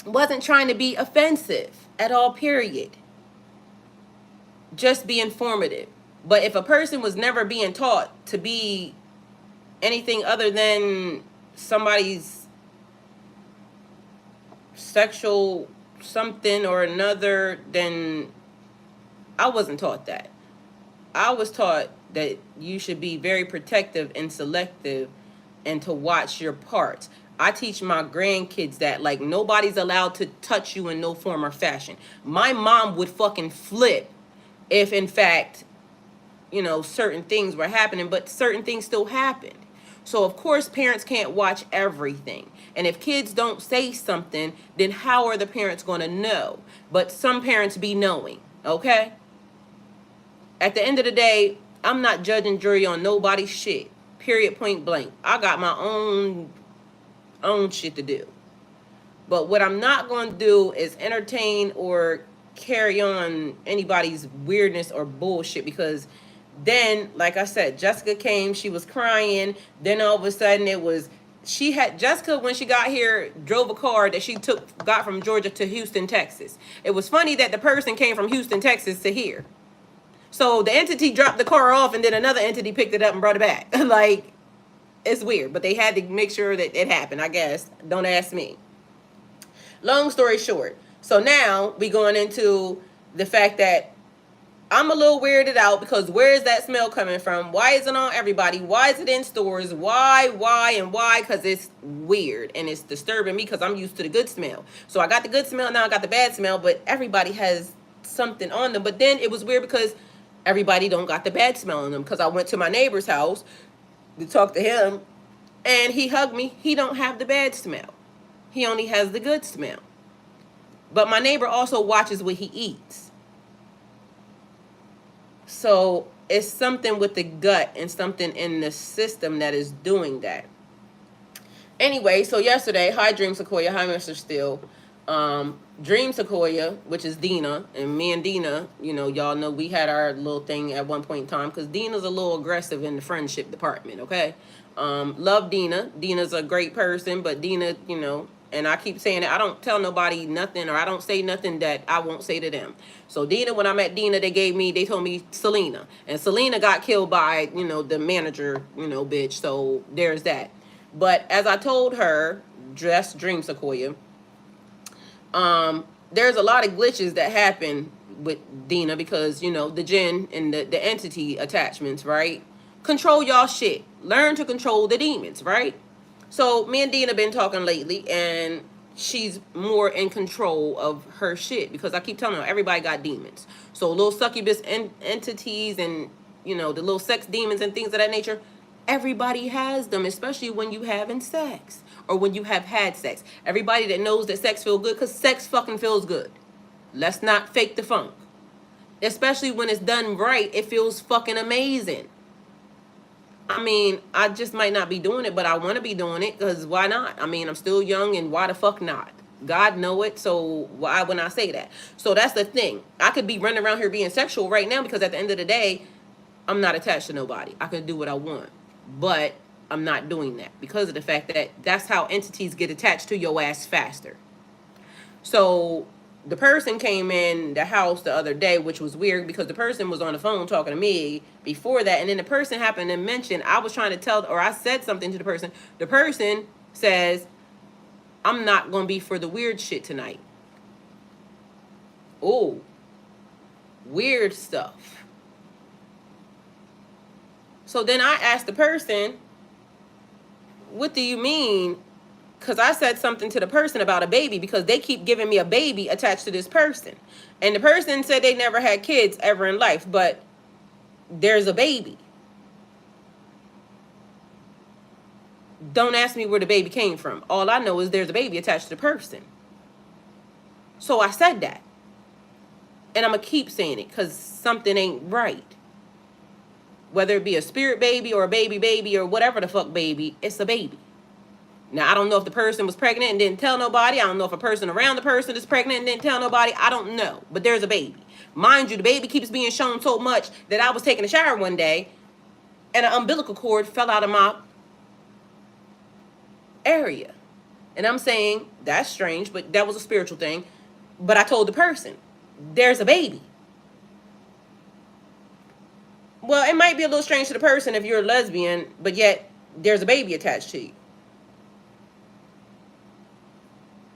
wasn't trying to be offensive at all, period. Just be informative. But if a person was never being taught to be anything other than somebody's sexual something or another, then I wasn't taught that. I was taught that you should be very protective and selective and to watch your parts. I teach my grandkids that, like, nobody's allowed to touch you in no form or fashion. My mom would fucking flip if, in fact, you know, certain things were happening, but certain things still happened. So, of course, parents can't watch everything. And if kids don't say something, then how are the parents going to know? But some parents be knowing, okay? At the end of the day, I'm not judging jury on nobody's shit. Period, point blank. I got my own shit to do. But what I'm not going to do is entertain or carry on anybody's weirdness or bullshit, because then, like I said, Jessica came, she was crying. Then all of a sudden it was, Jessica, when she got here, drove a car that she got from Georgia to Houston, Texas. It was funny that the person came from Houston, Texas to here. So the entity dropped the car off and then another entity picked it up and brought it back. Like, it's weird, but they had to make sure that it happened, I guess. Don't ask me. Long story short, so now we going into the fact that I'm a little weirded out, because where is that smell coming from? Why is it on everybody? Why is it in stores? Why? Because it's weird and it's disturbing me, because I'm used to the good smell. So I got the good smell, now I got the bad smell, but everybody has something on them. But then it was weird because everybody don't got the bad smell on them, because I went to my neighbor's house to talk to him and he hugged me. He don't have the bad smell. He only has the good smell. But my neighbor also watches what he eats. So it's something with the gut and something in the system that is doing that. Anyway, so yesterday, hi Dream Sequoia, hi Mr. Steele. Dream Sequoia, which is Dina, and me and Dina, you know, y'all know we had our little thing at one point in time, because Dina's a little aggressive in the friendship department, okay? Love Dina. Dina's a great person, but Dina, you know, and I keep saying it, I don't tell nobody nothing, or I don't say nothing that I won't say to them. So Dina, when I met Dina, they told me Selena. And Selena got killed by, you know, the manager, you know, bitch. So there's that. But as I told her, just Dream Sequoia, there's a lot of glitches that happen with Dina, because, you know, the jinn and the entity attachments, right? Control y'all shit. Learn to control the demons, right? So me and Dina been talking lately, and she's more in control of her shit, because I keep telling her everybody got demons. So little succubus entities and, you know, the little sex demons and things of that nature, everybody has them, especially when you having sex or when you have had sex. Everybody that knows that sex feels good, because sex fucking feels good. Let's not fake the funk. Especially when it's done right, it feels fucking amazing. I mean, I just might not be doing it, but I want to be doing it, because why not? I mean, I'm still young, and why the fuck not? God know it, so why when I say that? So that's the thing. I could be running around here being sexual right now, because at the end of the day, I'm not attached to nobody. I can do what I want, but I'm not doing that, because of the fact that that's how entities get attached to your ass faster. So the person came in the house the other day, which was weird, because the person was on the phone talking to me before that, and then the person happened to mention, I was trying to tell, or I said something to the person. The person says, I'm not going to be for the weird shit tonight. Oh, weird stuff. So then I asked the person, what do you mean? Because I said something to the person about a baby, because they keep giving me a baby attached to this person. And the person said they never had kids ever in life, but there's a baby. Don't ask me where the baby came from. All I know is there's a baby attached to the person. So I said that. And I'm going to keep saying it because something ain't right. Whether it be a spirit baby or a baby or whatever the fuck baby, it's a baby. Now, I don't know if the person was pregnant and didn't tell nobody. I don't know if a person around the person is pregnant and didn't tell nobody. I don't know. But there's a baby. Mind you, the baby keeps being shown so much that I was taking a shower one day and an umbilical cord fell out of my area. And I'm saying, that's strange, but that was a spiritual thing. But I told the person, there's a baby. Well, it might be a little strange to the person if you're a lesbian, but yet there's a baby attached to you.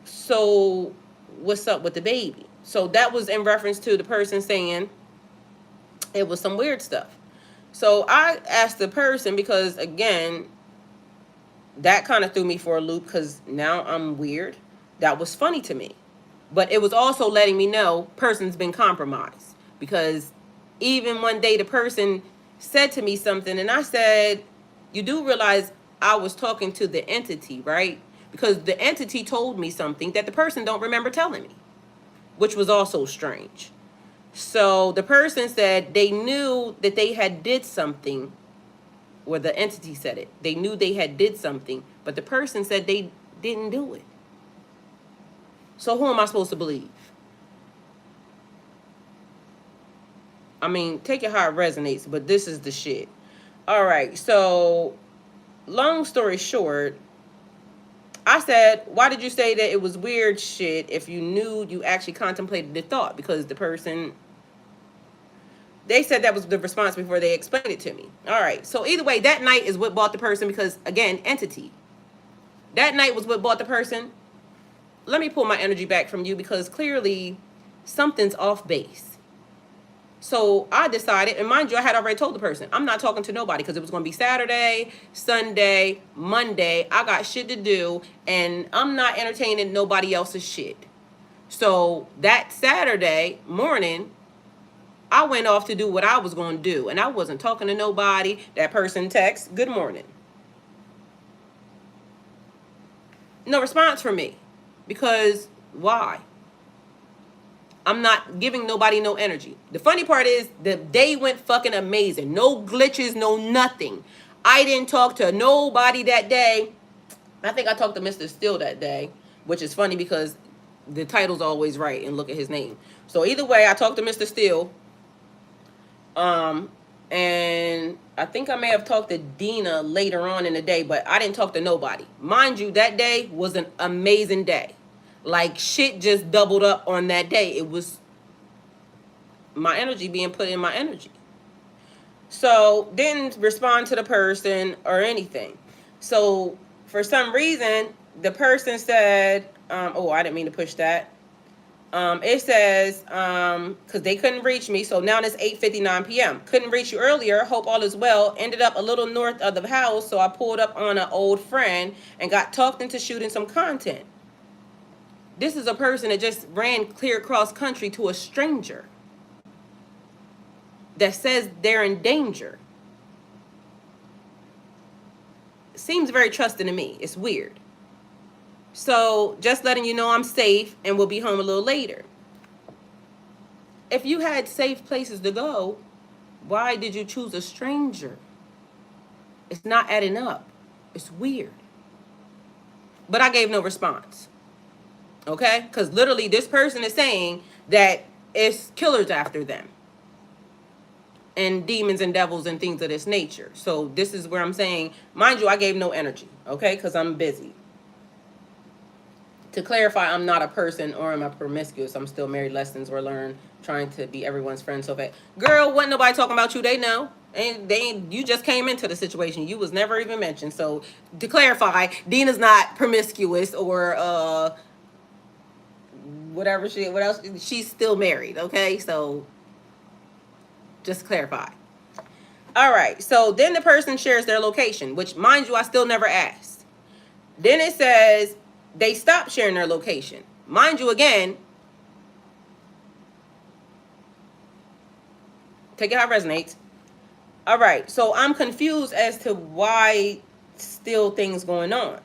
So what's up with the baby? So that was in reference to the person saying it was some weird stuff. So I asked the person because, again, that kind of threw me for a loop because now I'm weird. That was funny to me. But it was also letting me know person's been compromised. Because even one day the person said to me something and I said, you do realize I was talking to the entity, right? Because the entity told me something that the person don't remember telling me, which was also strange. So the person said they knew that they had did something, or the entity said it. They knew they had did something, but the person said they didn't do it. So who am I supposed to believe? I mean, take it how it resonates, but this is the shit. All right, so long story short, I said, why did you say that it was weird shit if you knew you actually contemplated the thought? Because the person, they said that was the response before they explained it to me. All right, so either way, that night is what bought the person because, again, entity. That night was what bought the person. Let me pull my energy back from you because clearly something's off base. So I decided, and mind you, I had already told the person, I'm not talking to nobody because it was going to be Saturday, Sunday, Monday. I got shit to do, and I'm not entertaining nobody else's shit. So that Saturday morning, I went off to do what I was going to do, and I wasn't talking to nobody. That person texts, good morning. No response from me because why? I'm not giving nobody no energy. The funny part is the day went fucking amazing. No glitches, no nothing. I didn't talk to nobody that day. I think I talked to Mr. Steele that day, which is funny because the title's always right and look at his name. So either way, I talked to Mr. Steele. And I think I may have talked to Dina later on in the day, but I didn't talk to nobody. Mind you, that day was an amazing day. Like, shit just doubled up on that day. It was my energy being put in my energy. So, didn't respond to the person or anything. So, for some reason, the person said, oh, I didn't mean to push that. It says, because they couldn't reach me. So, now it's 8:59 p.m. Couldn't reach you earlier. Hope all is well. Ended up a little north of the house. So, I pulled up on an old friend and got talked into shooting some content. This is a person that just ran clear across country to a stranger that says they're in danger. Seems very trusting to me. It's weird. So just letting you know I'm safe and we'll be home a little later. If you had safe places to go, why did you choose a stranger? It's not adding up. It's weird. But I gave no response. Okay? Because literally this person is saying that it's killers after them. And demons and devils and things of this nature. So this is where I'm saying, mind you, I gave no energy. Okay? Because I'm busy. To clarify, I'm not a person or am I promiscuous. I'm still married, lessons were learned, trying to be everyone's friend so fast. Girl, wasn't nobody talking about you. They know. And you just came into the situation. You was never even mentioned. So to clarify, Dina's not promiscuous or whatever shit. What else? She's still married. Okay, so just clarify. All right. So then the person shares their location, which, mind you, I still never asked. Then it says they stopped sharing their location. Mind you, again, take it how it resonates. All right. So I'm confused as to why still things going on.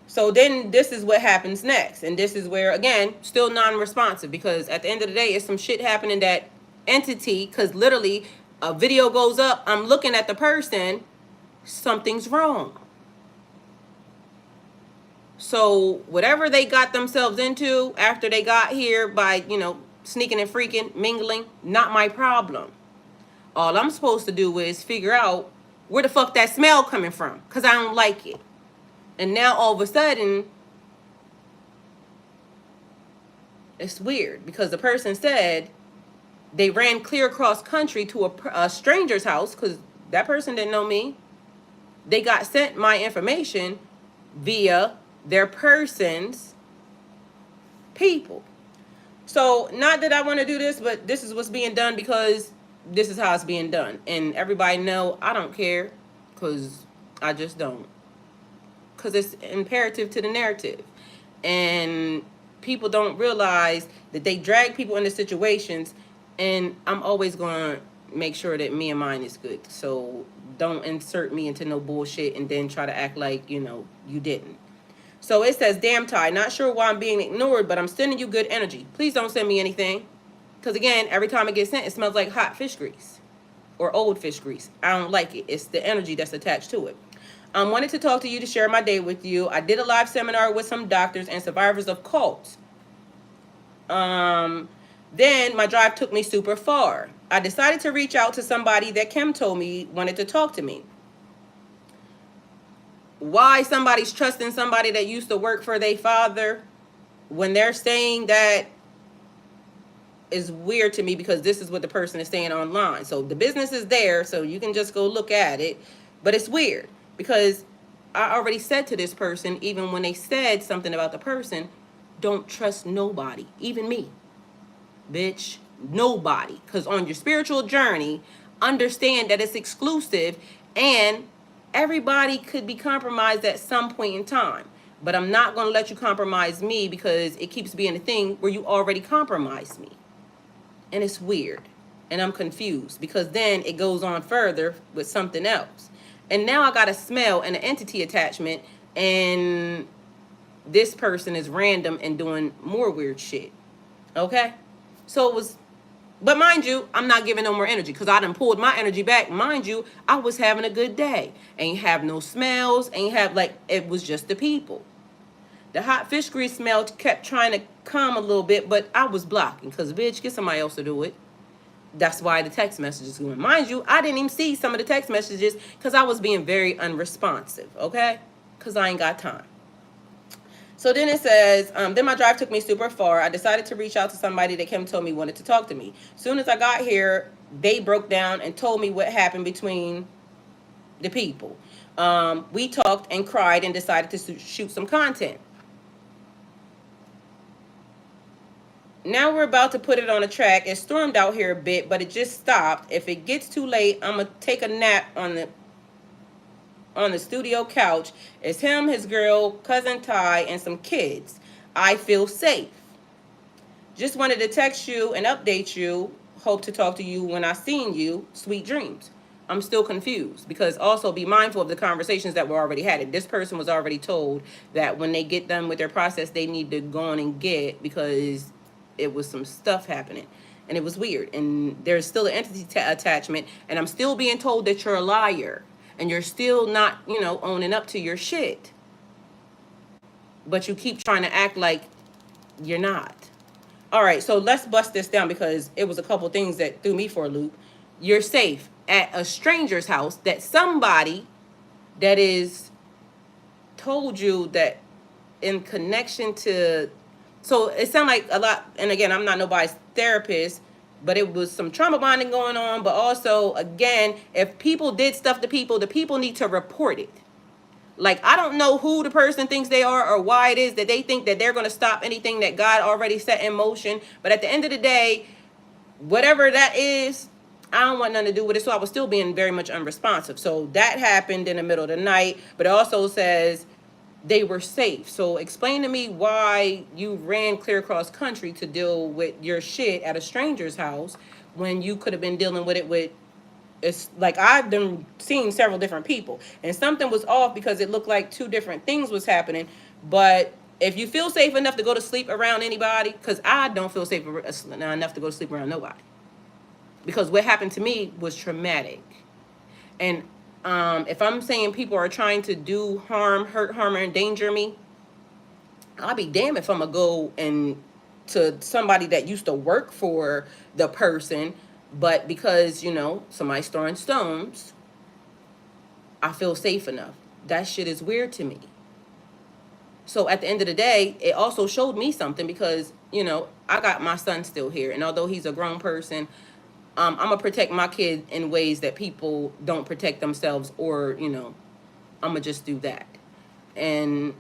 So then this is what happens next. And this is where, again, still non-responsive, because at the end of the day, it's some shit happening that entity, because literally a video goes up, I'm looking at the person, something's wrong. So whatever they got themselves into after they got here by, sneaking and freaking, mingling, not my problem. All I'm supposed to do is figure out where the fuck that smell coming from, because I don't like it. And now all of a sudden, it's weird, because the person said they ran clear across country to a stranger's house, because that person didn't know me. They got sent my information via their person's people. So not that I want to do this, but this is what's being done because this is how it's being done. And everybody know I don't care, because I just don't. Because it's imperative to the narrative. And people don't realize that they drag people into situations, and I'm always going to make sure that me and mine is good. So don't insert me into no bullshit and then try to act like, you didn't. So it says, damn Ty, not sure why I'm being ignored, but I'm sending you good energy. Please don't send me anything. Because again, every time it gets sent, it smells like hot fish grease or old fish grease. I don't like it. It's the energy that's attached to it. I wanted to talk to you to share my day with you. I did a live seminar with some doctors and survivors of cults. Then my drive took me super far. I decided to reach out to somebody that Kim told me wanted to talk to me. Why somebody's trusting somebody that used to work for their father when they're saying that is weird to me, because this is what the person is saying online. So the business is there, so you can just go look at it. But it's weird because I already said to this person, even when they said something about the person, don't trust nobody, even me. Bitch, nobody. Because on your spiritual journey, understand that it's exclusive and everybody could be compromised at some point in time. But I'm not going to let you compromise me, because it keeps being a thing where you already compromised me. And it's weird. And I'm confused, because then it goes on further with something else. And now I got a smell and an entity attachment, and this person is random and doing more weird shit. Okay? So it was, but mind you, I'm not giving no more energy, because I done pulled my energy back. Mind you, I was having a good day. Ain't have no smells, ain't have, like, it was just the people. The hot fish grease smell kept trying to come a little bit, but I was blocking, because, bitch, get somebody else to do it. That's why the text messages going. Mind you, I didn't even see some of the text messages because I was being very unresponsive, okay? Because I ain't got time. So then it says, then my drive took me super far. I decided to reach out to somebody that Kim told me wanted to talk to me. Soon as I got here, they broke down and told me what happened between the people. We talked and cried and decided to shoot some content. Now we're about to put it on a track. It stormed out here a bit, but it just stopped. If it gets too late, I'm going to take a nap on the studio couch. It's him, his girl, cousin Ty, and some kids. I feel safe. Just wanted to text you and update you. Hope to talk to you when I seen you. Sweet dreams. I'm still confused, because also be mindful of the conversations that were already had. This person was already told that when they get done with their process, they need to go on and get, because it was some stuff happening and it was weird, and there's still an entity attachment, and I'm still being told that you're a liar and you're still not, owning up to your shit, but you keep trying to act like you're not. All right, so let's bust this down, because it was a couple things that threw me for a loop. You're safe at a stranger's house that somebody that is told you that in connection to. So it sounded like a lot, and again, I'm not nobody's therapist, but it was some trauma bonding going on. But also, again, if people did stuff to people, the people need to report it. Like, I don't know who the person thinks they are or why it is that they think that they're going to stop anything that God already set in motion. But at the end of the day, whatever that is, I don't want nothing to do with it. So I was still being very much unresponsive. So that happened in the middle of the night. But it also says they were safe. So explain to me why you ran clear across country to deal with your shit at a stranger's house when you could have been dealing with it with. It's like I've been seeing several different people, and something was off because it looked like two different things was happening. But if you feel safe enough to go to sleep around anybody, because I don't feel safe enough to go to sleep around nobody. Because what happened to me was traumatic. And if I'm saying people are trying to do harm, hurt, harm, or endanger me, I'll be damned if I'm going to go and to somebody that used to work for the person, but because, you know, somebody's throwing stones, I feel safe enough. That shit is weird to me. So at the end of the day, it also showed me something because, you know, I got my son still here. And although he's a grown person, I'm going to protect my kid in ways that people don't protect themselves, or, you know, I'm going to just do that. And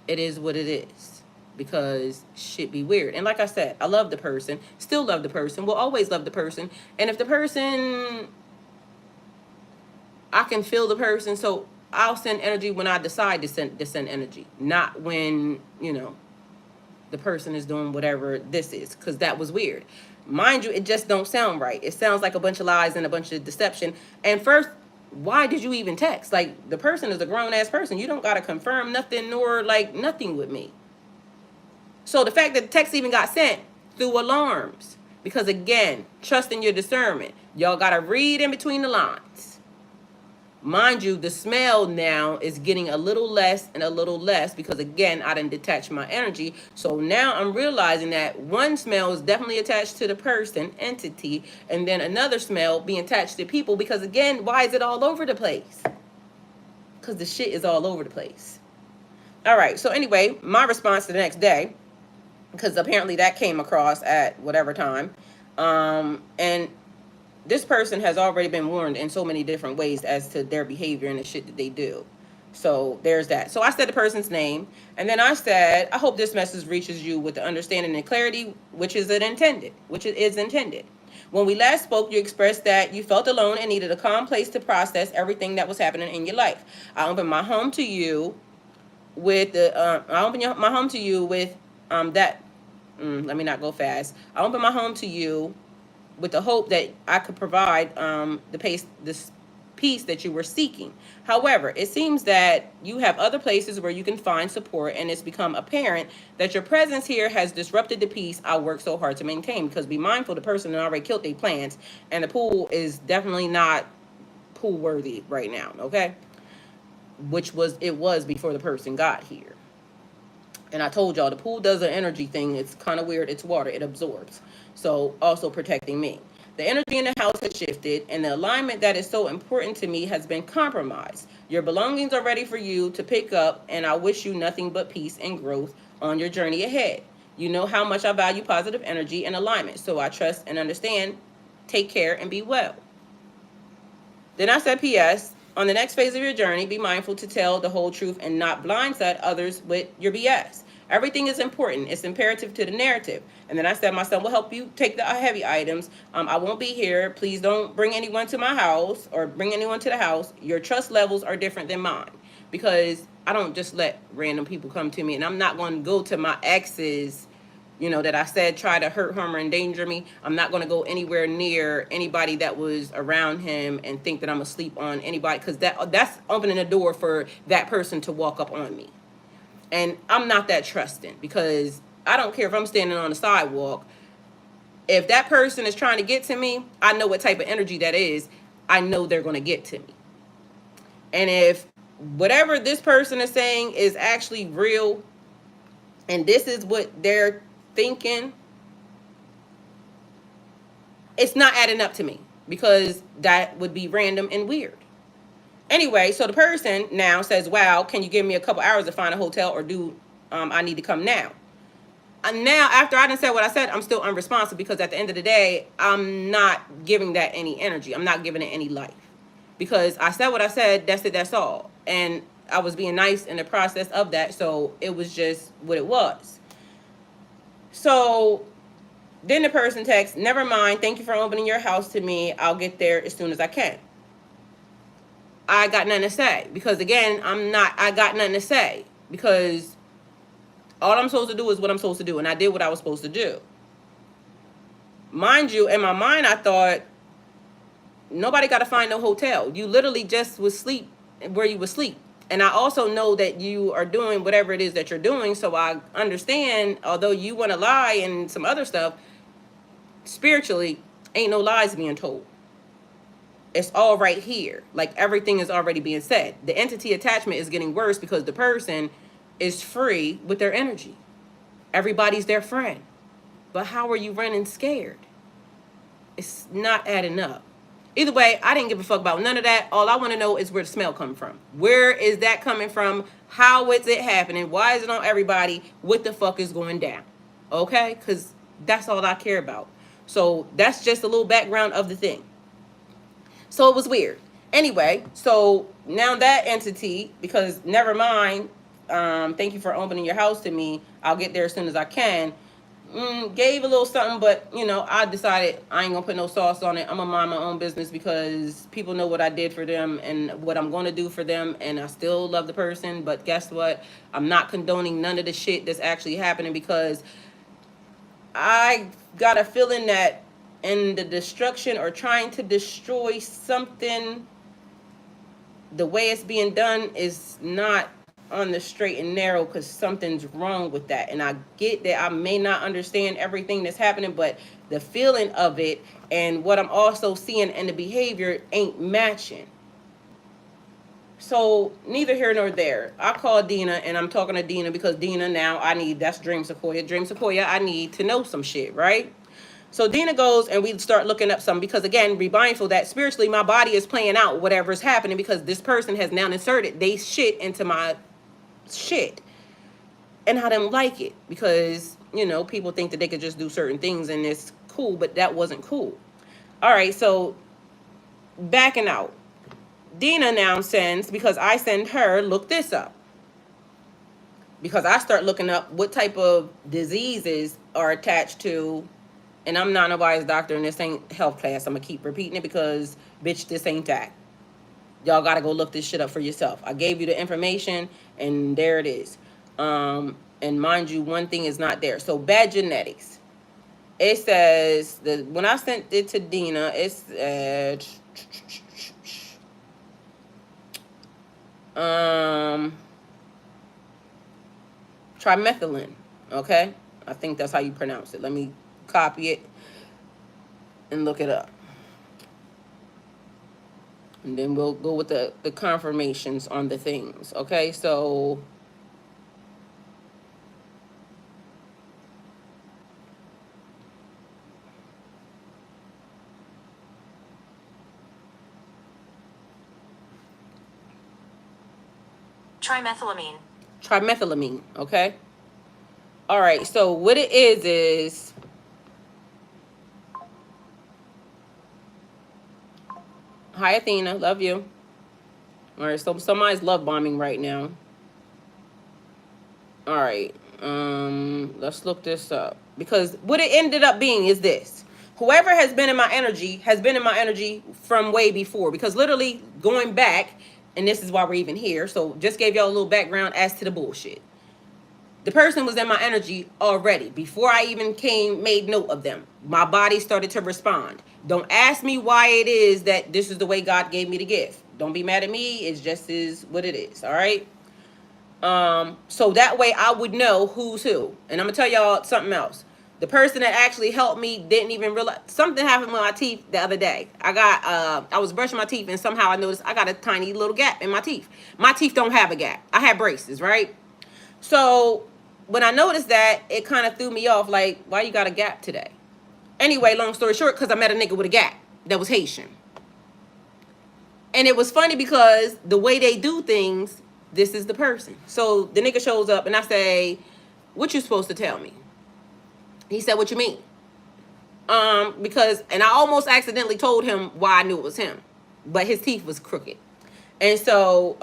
it is what it is, because shit be weird. And like I said, I love the person, still love the person, will always love the person. And if the person, I can feel the person, so I'll send energy when I decide to send energy, not when, you know, the person is doing whatever this is, because that was weird. Mind you, it just don't sound right. It sounds like a bunch of lies and a bunch of deception. And first, why did you even text? Like, the person is a grown-ass person. You don't got to confirm nothing nor, like, nothing with me. So the fact that the text even got sent threw alarms. Because, again, trust in your discernment. Y'all got to read in between the lines. Mind you, the smell now is getting a little less and a little less because, again, I didn't detach my energy. So now I'm realizing that one smell is definitely attached to the person, entity, and then another smell being attached to people because, again, why is it all over the place? Because the shit is all over the place. All right, so anyway, my response the next day, because apparently that came across at whatever time, and this person has already been warned in so many different ways as to their behavior and the shit that they do. So there's that. So I said the person's name, and then I said, I hope this message reaches you with the understanding and clarity which is intended. When we last spoke, you expressed that you felt alone and needed a calm place to process everything that was happening in your life. I opened my home to you with the my home to you with that. Let me not go fast. I opened my home to you with the hope that I could provide this peace that you were seeking. However, it seems that you have other places where you can find support, and it's become apparent that your presence here has disrupted the peace I work so hard to maintain. Because be mindful, the person already killed their plans, and the pool is definitely not pool worthy right now, okay? It was before the person got here. And I told y'all, the pool does an energy thing. It's kind of weird. It's water. It absorbs. So also protecting me. The energy in the house has shifted, and the alignment that is so important to me has been compromised. Your belongings are ready for you to pick up, and I wish you nothing but peace and growth on your journey ahead. You know how much I value positive energy and alignment, so I trust and understand. Take care and be well. Then I said, P.S., on the next phase of your journey, be mindful to tell the whole truth and not blindside others with your BS. Everything is important. It's imperative to the narrative. And then I said, my son will help you take the heavy items. I won't be here. Please don't bring anyone to my house or bring anyone to the house. Your trust levels are different than mine, because I don't just let random people come to me. And I'm not going to go to my exes, you know, that I said try to hurt, harm, or endanger me. I'm not going to go anywhere near anybody that was around him and think that I'm asleep on anybody, because that's opening the door for that person to walk up on me. And I'm not that trusting, because I don't care if I'm standing on the sidewalk. If that person is trying to get to me, I know what type of energy that is. I know they're going to get to me. And if whatever this person is saying is actually real, and this is what they're thinking, it's not adding up to me, because that would be random and weird. Anyway, so the person now says, wow, can you give me a couple hours to find a hotel, or do I need to come now? Now, after I didn't say what I said, I'm still unresponsive, because at the end of the day, I'm not giving that any energy. I'm not giving it any life, because I said what I said. That's it. That's all. And I was being nice in the process of that. So it was just what it was. So then the person texts, never mind. Thank you for opening your house to me. I'll get there as soon as I can. I got nothing to say, because again, I got nothing to say, because all I'm supposed to do is what I'm supposed to do. And I did what I was supposed to do. Mind you, in my mind, I thought, nobody got to find no hotel. You literally just was asleep where you was asleep. And I also know that you are doing whatever it is that you're doing. So I understand, although you want to lie and some other stuff, spiritually, ain't no lies being told. It's all right here. Like everything is already being said. The entity attachment is getting worse because the person is free with their energy. Everybody's their friend. But how are you running scared? It's not adding up. Either way, I didn't give a fuck about none of that. All I want to know is where the smell coming from. Where is that coming from? How is it happening? Why is it on everybody? What the fuck is going down? Okay? Because that's all I care about. So that's just a little background of the thing. So it was weird. Anyway, so now that entity, because never mind, thank you for opening your house to me. I'll get there as soon as I can. Gave a little something, but you know, I decided I ain't gonna put no sauce on it. I'm gonna mind my own business because people know what I did for them and what I'm gonna do for them, and I still love the person. But guess what? I'm not condoning none of the shit that's actually happening because I got a feeling that in the destruction or trying to destroy something, the way it's being done is not on the straight and narrow because something's wrong with that. And I get that I may not understand everything that's happening, but the feeling of it and what I'm also seeing in the behavior ain't matching. So neither here nor there. I called Dina and I'm talking to Dina because Dina now that's Dream Sequoia. Dream Sequoia, I need to know some shit, right? So Dina goes and we start looking up some because again, be mindful that spiritually my body is playing out whatever's happening because this person has now inserted they shit into my shit. And I didn't like it because, you know, people think that they could just do certain things and it's cool, but that wasn't cool. All right, so backing out. Dina now sends, because I send her, look this up. Because I start looking up what type of diseases are attached to, and I'm not nobody's doctor and this ain't health class. I'm going to keep repeating it because, bitch, this ain't that. Y'all got to go look this shit up for yourself. I gave you the information and there it is. And mind you, one thing is not there. So bad genetics. It says, when I sent it to Dina, it said, trimethylin, okay? I think that's how you pronounce it. Let me copy it and look it up. And then we'll go with the confirmations on the things, okay? So trimethylamine, okay? All right, so what it is hi Athena, love you. All right, so somebody's love bombing right now. All right, let's look this up because what it ended up being is this. Whoever has been in my energy from way before, because literally going back, and this is why we're even here. So just gave y'all a little background as to the bullshit. The person was in my energy already before I even made note of them. My body started to respond. Don't ask me why it is that this is the way God gave me the gift. Don't be mad at me. It just is what it is. All right. So that way I would know who's who. And I'm gonna tell y'all something else. The person that actually helped me didn't even realize something happened with my teeth the other day. I was brushing my teeth and somehow I noticed I got a tiny little gap in my teeth. My teeth don't have a gap. I have braces, right? So when I noticed that, it kind of threw me off. Like, why you got a gap today? Anyway, long story short, because I met a nigga with a gap that was Haitian. And it was funny because the way they do things, this is the person. So the nigga shows up and I say, what you supposed to tell me? He said, what you mean? And I almost accidentally told him why I knew it was him. But his teeth was crooked. And so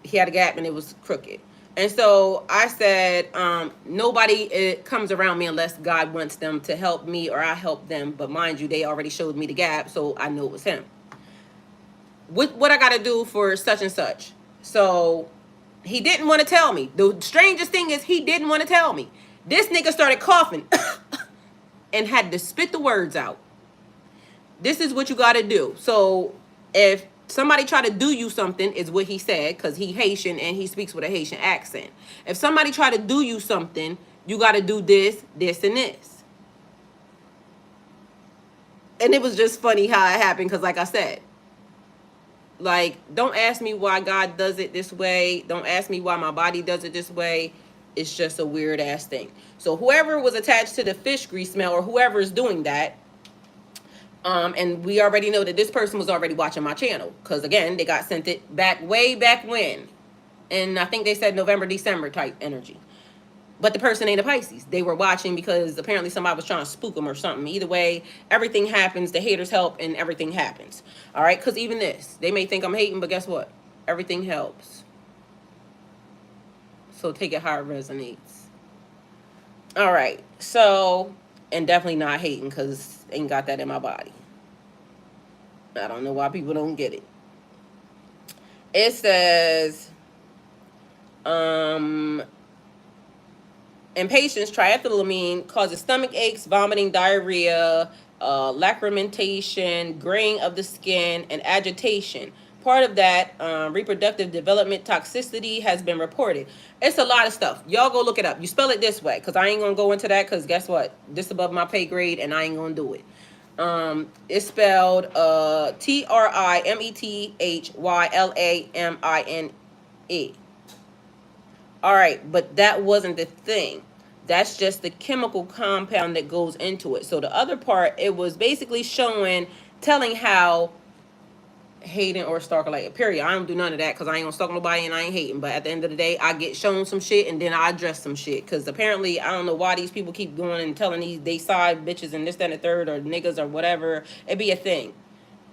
he had a gap and it was crooked. And so I said, nobody comes around me unless God wants them to help me or I help them. But mind you, they already showed me the gap, so I knew it was him. What I got to do for such and such? So he didn't want to tell me. The strangest thing is he didn't want to tell me. This nigga started coughing and had to spit the words out. This is what you got to do. So if Somebody try to do you something is what he said, because he Haitian and he speaks with a Haitian accent. If somebody try to do you something, you got to do this, this, and this. And it was just funny how it happened, because like I said, like, don't ask me why God does it this way. Don't ask me why my body does it this way. It's just a weird ass thing. So whoever was attached to the fish grease smell, or whoever is doing that, and we already know that this person was already watching my channel, because again, they got sent it back way back when, and I think they said November, December type energy. But the person ain't a Pisces. They were watching because apparently somebody was trying to spook them or something. Either way, everything happens. The haters help, and everything happens. All right? Because even this, they may think I'm hating, but guess what? Everything helps. So take it how it resonates. All right. So, and definitely not hating, because ain't got that in my body. I don't know why people don't get it. It says, in patients, triethylamine causes stomach aches, vomiting, diarrhea, lacrimation, graying of the skin, and agitation. Part of that, reproductive development toxicity has been reported. It's a lot of stuff. Y'all go look it up. You spell it this way, because I ain't going to go into that, because guess what? This above my pay grade, and I ain't going to do it. It's spelled Trimethylame. All right, but that wasn't the thing. That's just the chemical compound that goes into it. So the other part, it was basically telling how hating or stalking, like, period. I don't do none of that, because I ain't gonna stalk nobody and I ain't hating. But at the end of the day, I get shown some shit and then I address some shit. Because apparently, I don't know why these people keep going and telling they side bitches and this, that, and the third, or niggas or whatever. It be a thing.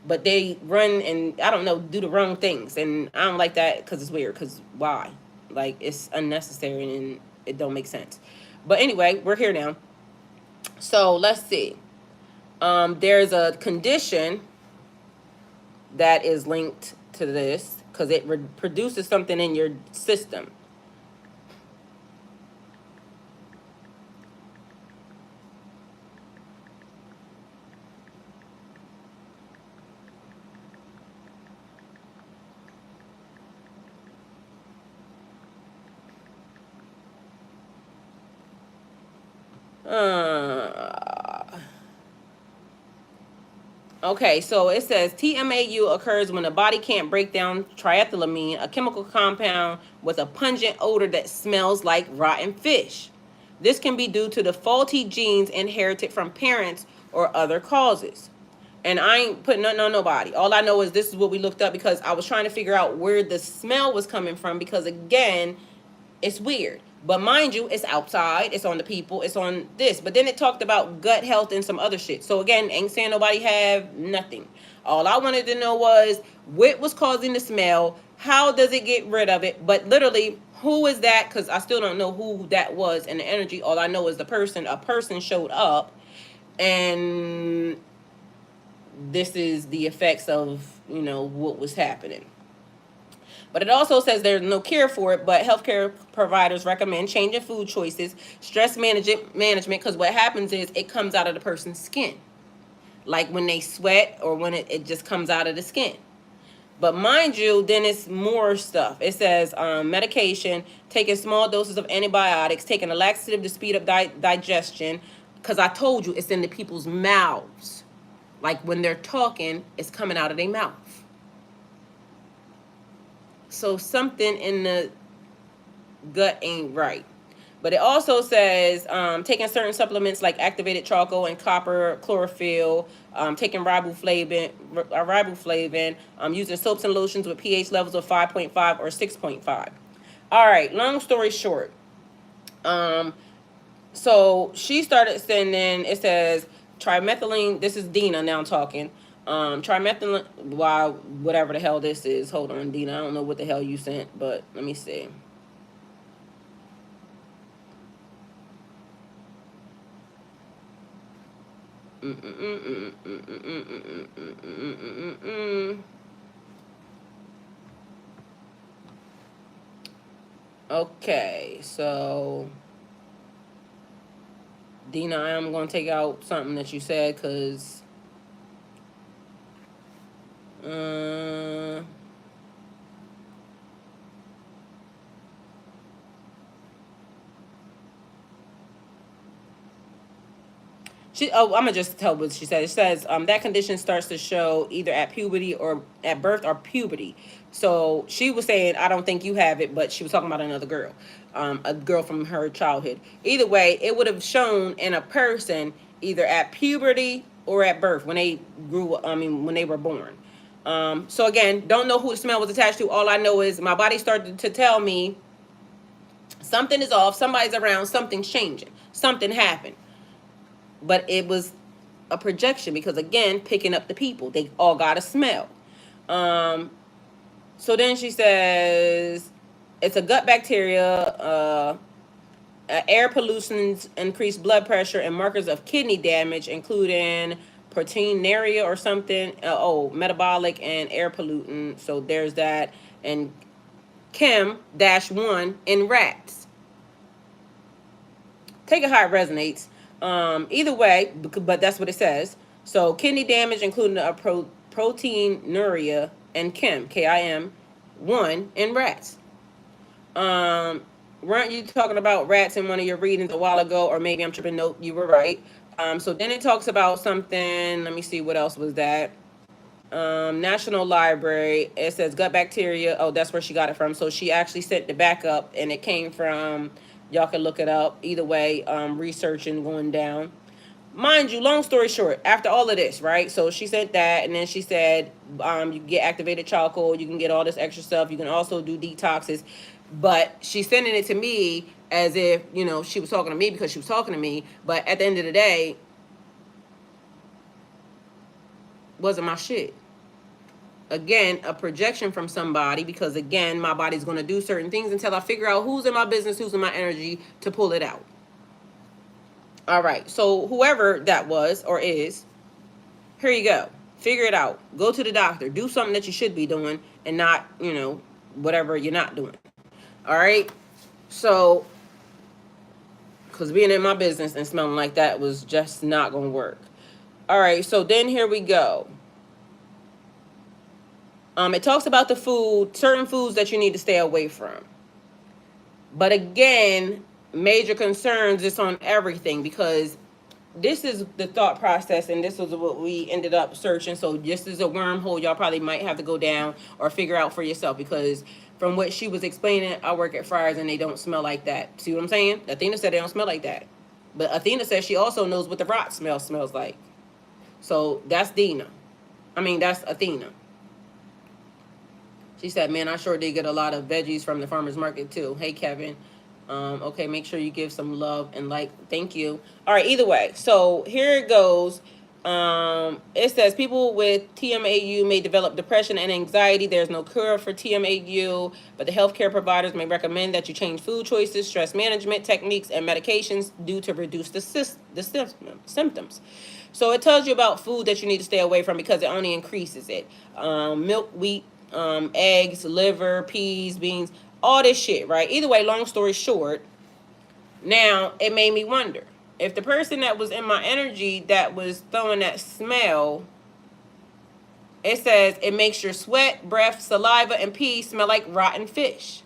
But they run and, I don't know, do the wrong things. And I don't like that, because it's weird. Because why? Like, it's unnecessary and it don't make sense. But anyway, we're here now. So let's see. There's a condition that is linked to this, because it produces something in your system. Okay, so it says TMAU occurs when the body can't break down triethylamine, a chemical compound with a pungent odor that smells like rotten fish. This can be due to the faulty genes inherited from parents or other causes. And I ain't putting nothing on nobody. All I know is this is what we looked up, because I was trying to figure out where the smell was coming from, because again, it's weird. But mind you, it's outside, it's on the people, it's on this. But then it talked about gut health and some other shit. So again, ain't saying nobody have nothing. All I wanted to know was what was causing the smell, how does it get rid of it, but literally, who is that? Because I still don't know who that was in the energy. All I know is a person showed up, and this is the effects of, what was happening. But it also says there's no cure for it, but healthcare providers recommend changing food choices, stress management, because what happens is it comes out of the person's skin. Like when they sweat, or when it just comes out of the skin. But mind you, then it's more stuff. It says medication, taking small doses of antibiotics, taking a laxative to speed up digestion, because I told you it's in the people's mouths. Like when they're talking, it's coming out of their mouth. So something in the gut ain't right. But it also says taking certain supplements like activated charcoal and copper, chlorophyll, taking riboflavin, using soaps and lotions with pH levels of 5.5 or 6.5. All right, long story short. So she started sending, it says trimethylene, this is Dina now talking. Trimethylene, whatever the hell this is. Hold on, Dina, I don't know what the hell you sent, but let me see. Okay, so Dina, I am going to take out something that you said, because I'm gonna just tell what she said. It says that condition starts to show either at puberty or at birth or puberty. So she was saying, I don't think you have it, but she was talking about another girl, a girl from her childhood. Either way, it would have shown in a person either at puberty or at birth when they grew. I mean, when they were born. So again, don't know who the smell was attached to. All I know is my body started to tell me something is off, somebody's around, something's changing, something happened. But it was a projection because, again, picking up the people, they all got a smell. So then she says it's a gut bacteria, air pollutants, increased blood pressure, and markers of kidney damage, including proteinuria or something. Metabolic and air pollutant. So there's that. And Chem-1 in rats. Take it how it resonates. Either way, but that's what it says. So kidney damage, including a proteinuria and Kim 1 in rats. Weren't you talking about rats in one of your readings a while ago? Or maybe I'm tripping. Nope, you were right. So then it talks about something. Let me see, what else was that? National Library. It says gut bacteria. Oh, that's where she got it from. So she actually sent the backup, and it came from. Y'all can look it up. Either way, researching going down. Mind you, long story short, after all of this, right? So she sent that, and then she said, you get activated charcoal, you can get all this extra stuff. You can also do detoxes. But she's sending it to me as if, she was talking to me because she was talking to me. But at the end of the day, wasn't my shit. Again, a projection from somebody because, again, my body's going to do certain things until I figure out who's in my business, who's in my energy to pull it out. All right. So whoever that was or is, here you go. Figure it out. Go to the doctor. Do something that you should be doing and not, whatever you're not doing. All right. So, because being in my business and smelling like that was just not going to work. All right. So then here we go. It talks about the food, certain foods that you need to stay away from. But again, major concerns, it's on everything because this is the thought process and this was what we ended up searching. So this is a wormhole y'all probably might have to go down or figure out for yourself because from what she was explaining, I work at Friars and they don't smell like that. See what I'm saying? Athena said they don't smell like that. But Athena says she also knows what the rot smells like. So that's that's Athena. She said, man, I sure did get a lot of veggies from the farmer's market, too. Hey, Kevin. Okay, make sure you give some love and like. Thank you. All right, either way. So here it goes. It says people with Tmau may develop depression and anxiety. There's no cure for Tmau, but the healthcare providers may recommend that you change food choices, stress management techniques, and medications due to reduce the symptoms. So it tells you about food that you need to stay away from because it only increases it. Milk, wheat, eggs, liver, peas, beans, all this shit, right? Either way, long story short, now it made me wonder if the person that was in my energy that was throwing that smell, it says it makes your sweat, breath, saliva, and pee smell like rotten fish.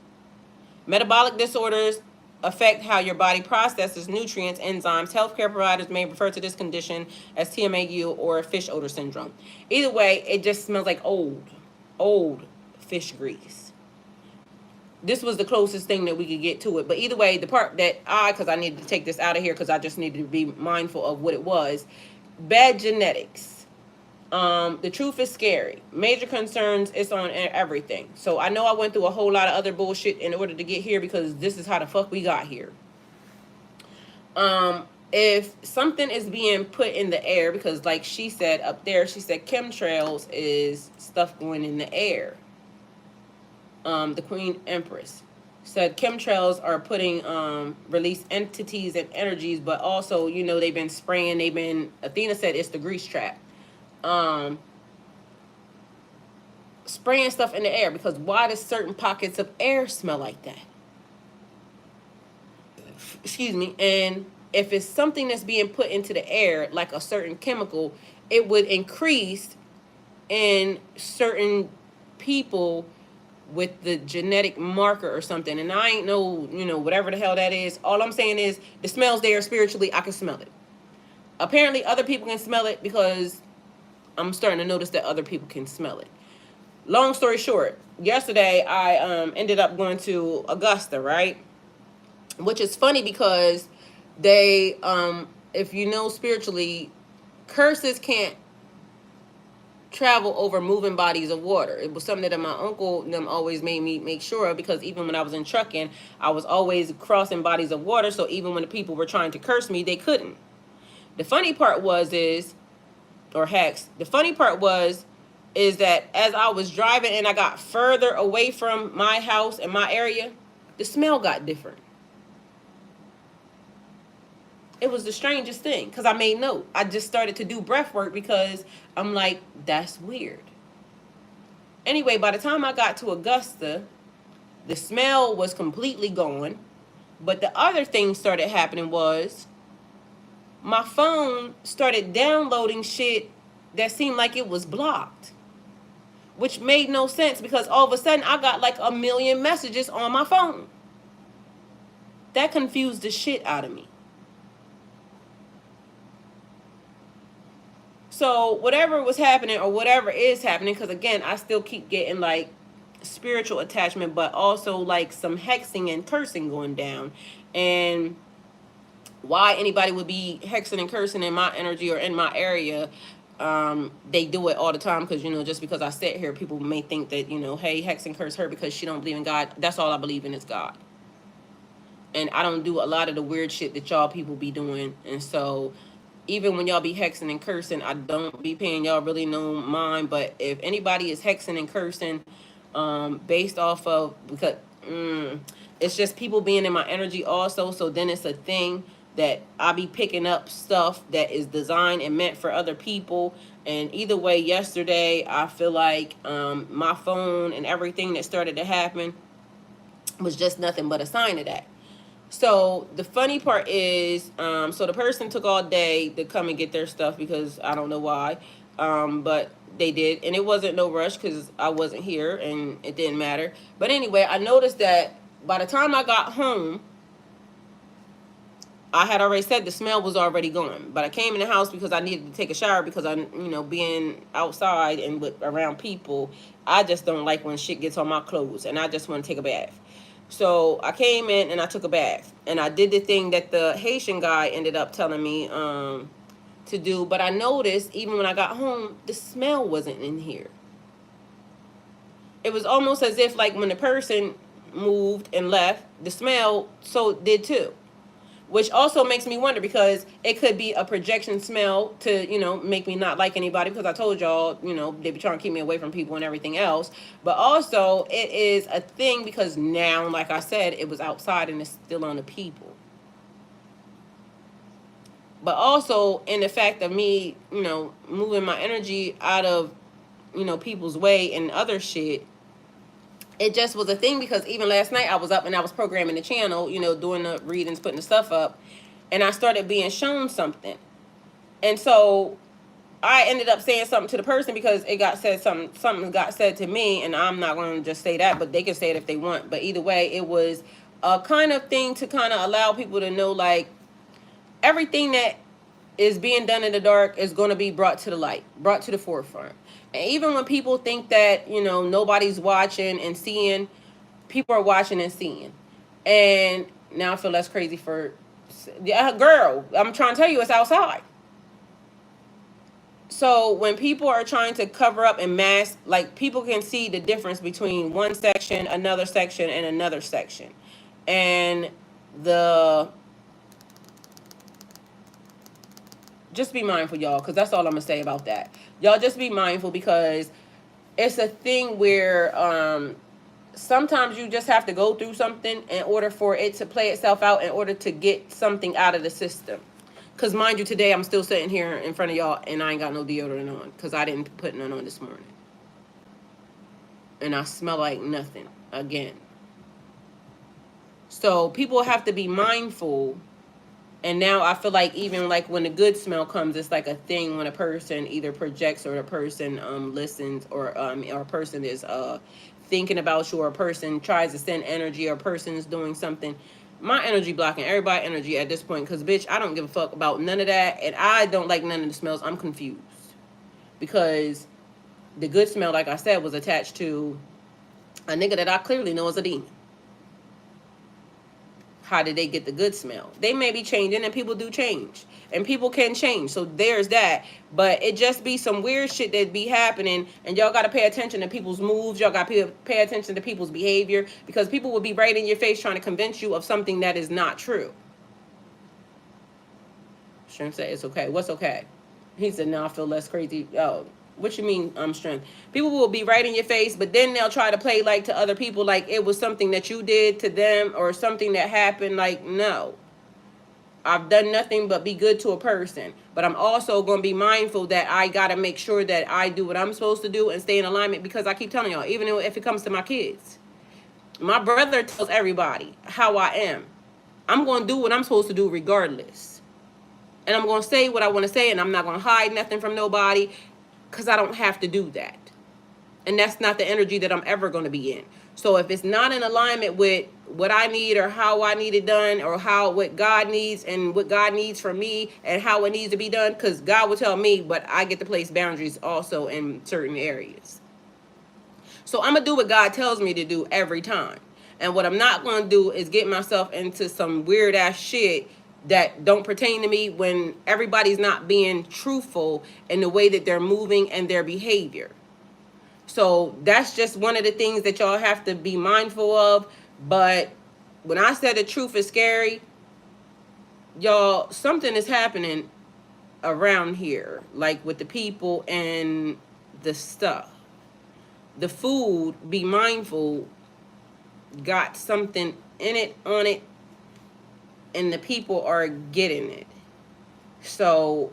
Metabolic disorders affect how your body processes nutrients, enzymes. Healthcare providers may refer to this condition as Tmau or fish odor syndrome. Either way, it just smells like old fish grease. This was the closest thing that we could get to it. But either way, the part that because I needed to take this out of here because I just needed to be mindful of what it was. Bad genetics. The truth is scary. Major concerns, it's on everything. So I know I went through a whole lot of other bullshit in order to get here because this is how the fuck we got here. If something is being put in the air, because like she said up there, she said chemtrails is stuff going in the air. The Queen Empress said chemtrails are putting release entities and energies, but also, they've been spraying, Athena said it's the grease trap. Spraying stuff in the air because why does certain pockets of air smell like that? Excuse me. And if it's something that's being put into the air, like a certain chemical, it would increase in certain people with the genetic marker or something. And I ain't know, whatever the hell that is. All I'm saying is the smell's there spiritually. I can smell it. Apparently other people can smell it because I'm starting to notice that other people can smell it. Long story short, yesterday I ended up going to Augusta, right? Which is funny because they if you know spiritually, curses can't travel over moving bodies of water. It was something that my uncle them always made me make sure of, because even when I was in trucking, I was always crossing bodies of water, so even when the people were trying to curse me, they couldn't. The funny part was is or hex. The funny part was is that as I was driving and I got further away from my house and my area, the smell got different. It was the strangest thing because I made note. I just started to do breath work because I'm like, that's weird. Anyway, by the time I got to Augusta, the smell was completely gone. But the other thing started happening was my phone started downloading shit that seemed like it was blocked, which made no sense because all of a sudden I got like a million messages on my phone. That confused the shit out of me. So whatever was happening or whatever is happening, because again, I still keep getting like spiritual attachment, but also like some hexing and cursing going down. And why anybody would be hexing and cursing in my energy or in my area, they do it all the time because, you know, just because I sit here, people may think that, you know, hey, hex and curse her because she don't believe in God. That's all I believe in is God. And I don't do a lot of the weird shit that y'all people be doing. And so even when y'all be hexing and cursing, I don't be paying y'all really no mind. But if anybody is hexing and cursing based off of, because it's just people being in my energy also, so then it's a thing that I be picking up stuff that is designed and meant for other people. And either way, yesterday I feel like my phone and everything that started to happen was just nothing but a sign of that. So the funny part is, so the person took all day to come and get their stuff because I don't know why, but they did, and it wasn't no rush because I wasn't here and it didn't matter. But anyway, I noticed that by the time I got home, I had already said the smell was already gone. But I came in the house because I needed to take a shower because I, you know, being outside and with around people, I just don't like when shit gets on my clothes, and I just want to take a bath. So I came in and I took a bath, and I did the thing that the Haitian guy ended up telling me to do. But I noticed even when I got home, the smell wasn't in here. It was almost as if like when the person moved and left, the smell so did too. Which also makes me wonder because it could be a projection smell to, you know, make me not like anybody because I told y'all, you know, they be trying to keep me away from people and everything else. But also it is a thing because now, like I said, it was outside and it's still on the people. But also in the fact of me, you know, moving my energy out of, you know, people's way and other shit, it just was a thing because even last night I was up and I was programming the channel, you know, doing the readings, putting the stuff up, and I started being shown something. And so I ended up saying something to the person because it got said, something got said to me, and I'm not going to just say that, but they can say it if they want. But either way, it was a kind of thing to kind of allow people to know, like, everything that is being done in the dark is going to be brought to the light, brought to the forefront. And even when people think that, you know, nobody's watching and seeing, people are watching and seeing. And now I feel less crazy for, girl, I'm trying to tell you, it's outside. So when people are trying to cover up and mask, like, people can see the difference between one section, another section, and another section. And just be mindful, y'all, because that's all I'm going to say about that. Y'all just be mindful because it's a thing where sometimes you just have to go through something in order for it to play itself out, in order to get something out of the system. Because mind you, today I'm still sitting here in front of y'all and I ain't got no deodorant on because I didn't put none on this morning. And I smell like nothing again. So people have to be mindful. And now I feel like even like when the good smell comes, it's like a thing when a person either projects or a person listens, or a person is thinking about you, or a person tries to send energy, or a person is doing something. My energy blocking everybody energy at this point, because bitch, I don't give a fuck about none of that, and I don't like none of the smells. I'm confused because the good smell, like I said, was attached to a nigga that I clearly know is a demon. How did they get the good smell? They may be changing, and people do change, and people can change, so there's that. But it just be some weird shit that be happening, and y'all gotta pay attention to people's moves. Y'all gotta pay attention to people's behavior, because people will be right in your face trying to convince you of something that is not true. Strength said it's okay. What's okay? He said, now I feel less crazy. Oh, what you mean, strength? People will be right in your face, but then they'll try to play like to other people like it was something that you did to them or something that happened. Like, no. I've done nothing but be good to a person. But I'm also going to be mindful that I got to make sure that I do what I'm supposed to do and stay in alignment, because I keep telling y'all, even if it comes to my kids. My brother tells everybody how I am. I'm going to do what I'm supposed to do regardless. And I'm going to say what I want to say, and I'm not going to hide nothing from nobody, because I don't have to do that. And that's not the energy that I'm ever going to be in. So if it's not in alignment with what I need or how I need it done, or what God needs and what God needs from me and how it needs to be done, because God will tell me, but I get to place boundaries also in certain areas. So I'm going to do what God tells me to do every time. And what I'm not going to do is get myself into some weird ass shit that don't pertain to me, when everybody's not being truthful in the way that they're moving and their behavior. So that's just one of the things that y'all have to be mindful of. But when I said the truth is scary, y'all, something is happening around here, like with the people and the stuff. The food, be mindful, got something in it, on it, and the people are getting it. So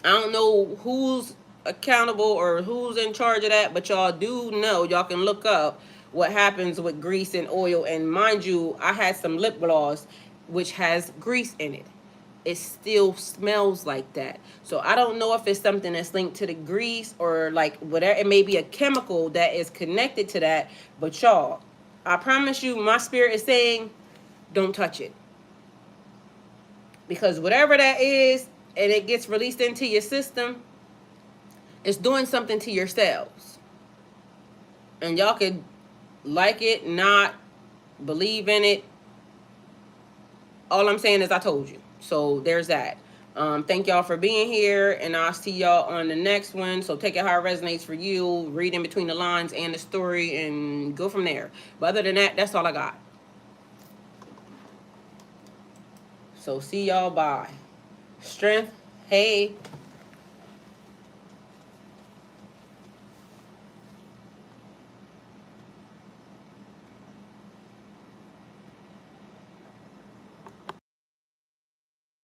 I don't know who's accountable or who's in charge of that, but y'all do know, y'all can look up what happens with grease and oil. And mind you, I had some lip gloss which has grease in it. It still smells like that. So I don't know if it's something that's linked to the grease or like whatever. It may be a chemical that is connected to that. But y'all, I promise you, my spirit is saying, don't touch it. Because whatever that is, and it gets released into your system, it's doing something to your cells. And y'all could like it, not believe in it. All I'm saying is I told you. So there's that. Thank y'all for being here, and I'll see y'all on the next one. So take it how it resonates for you. Read in between the lines and the story and go from there. But other than that, that's all I got. So see y'all. Bye. Strength. Hey.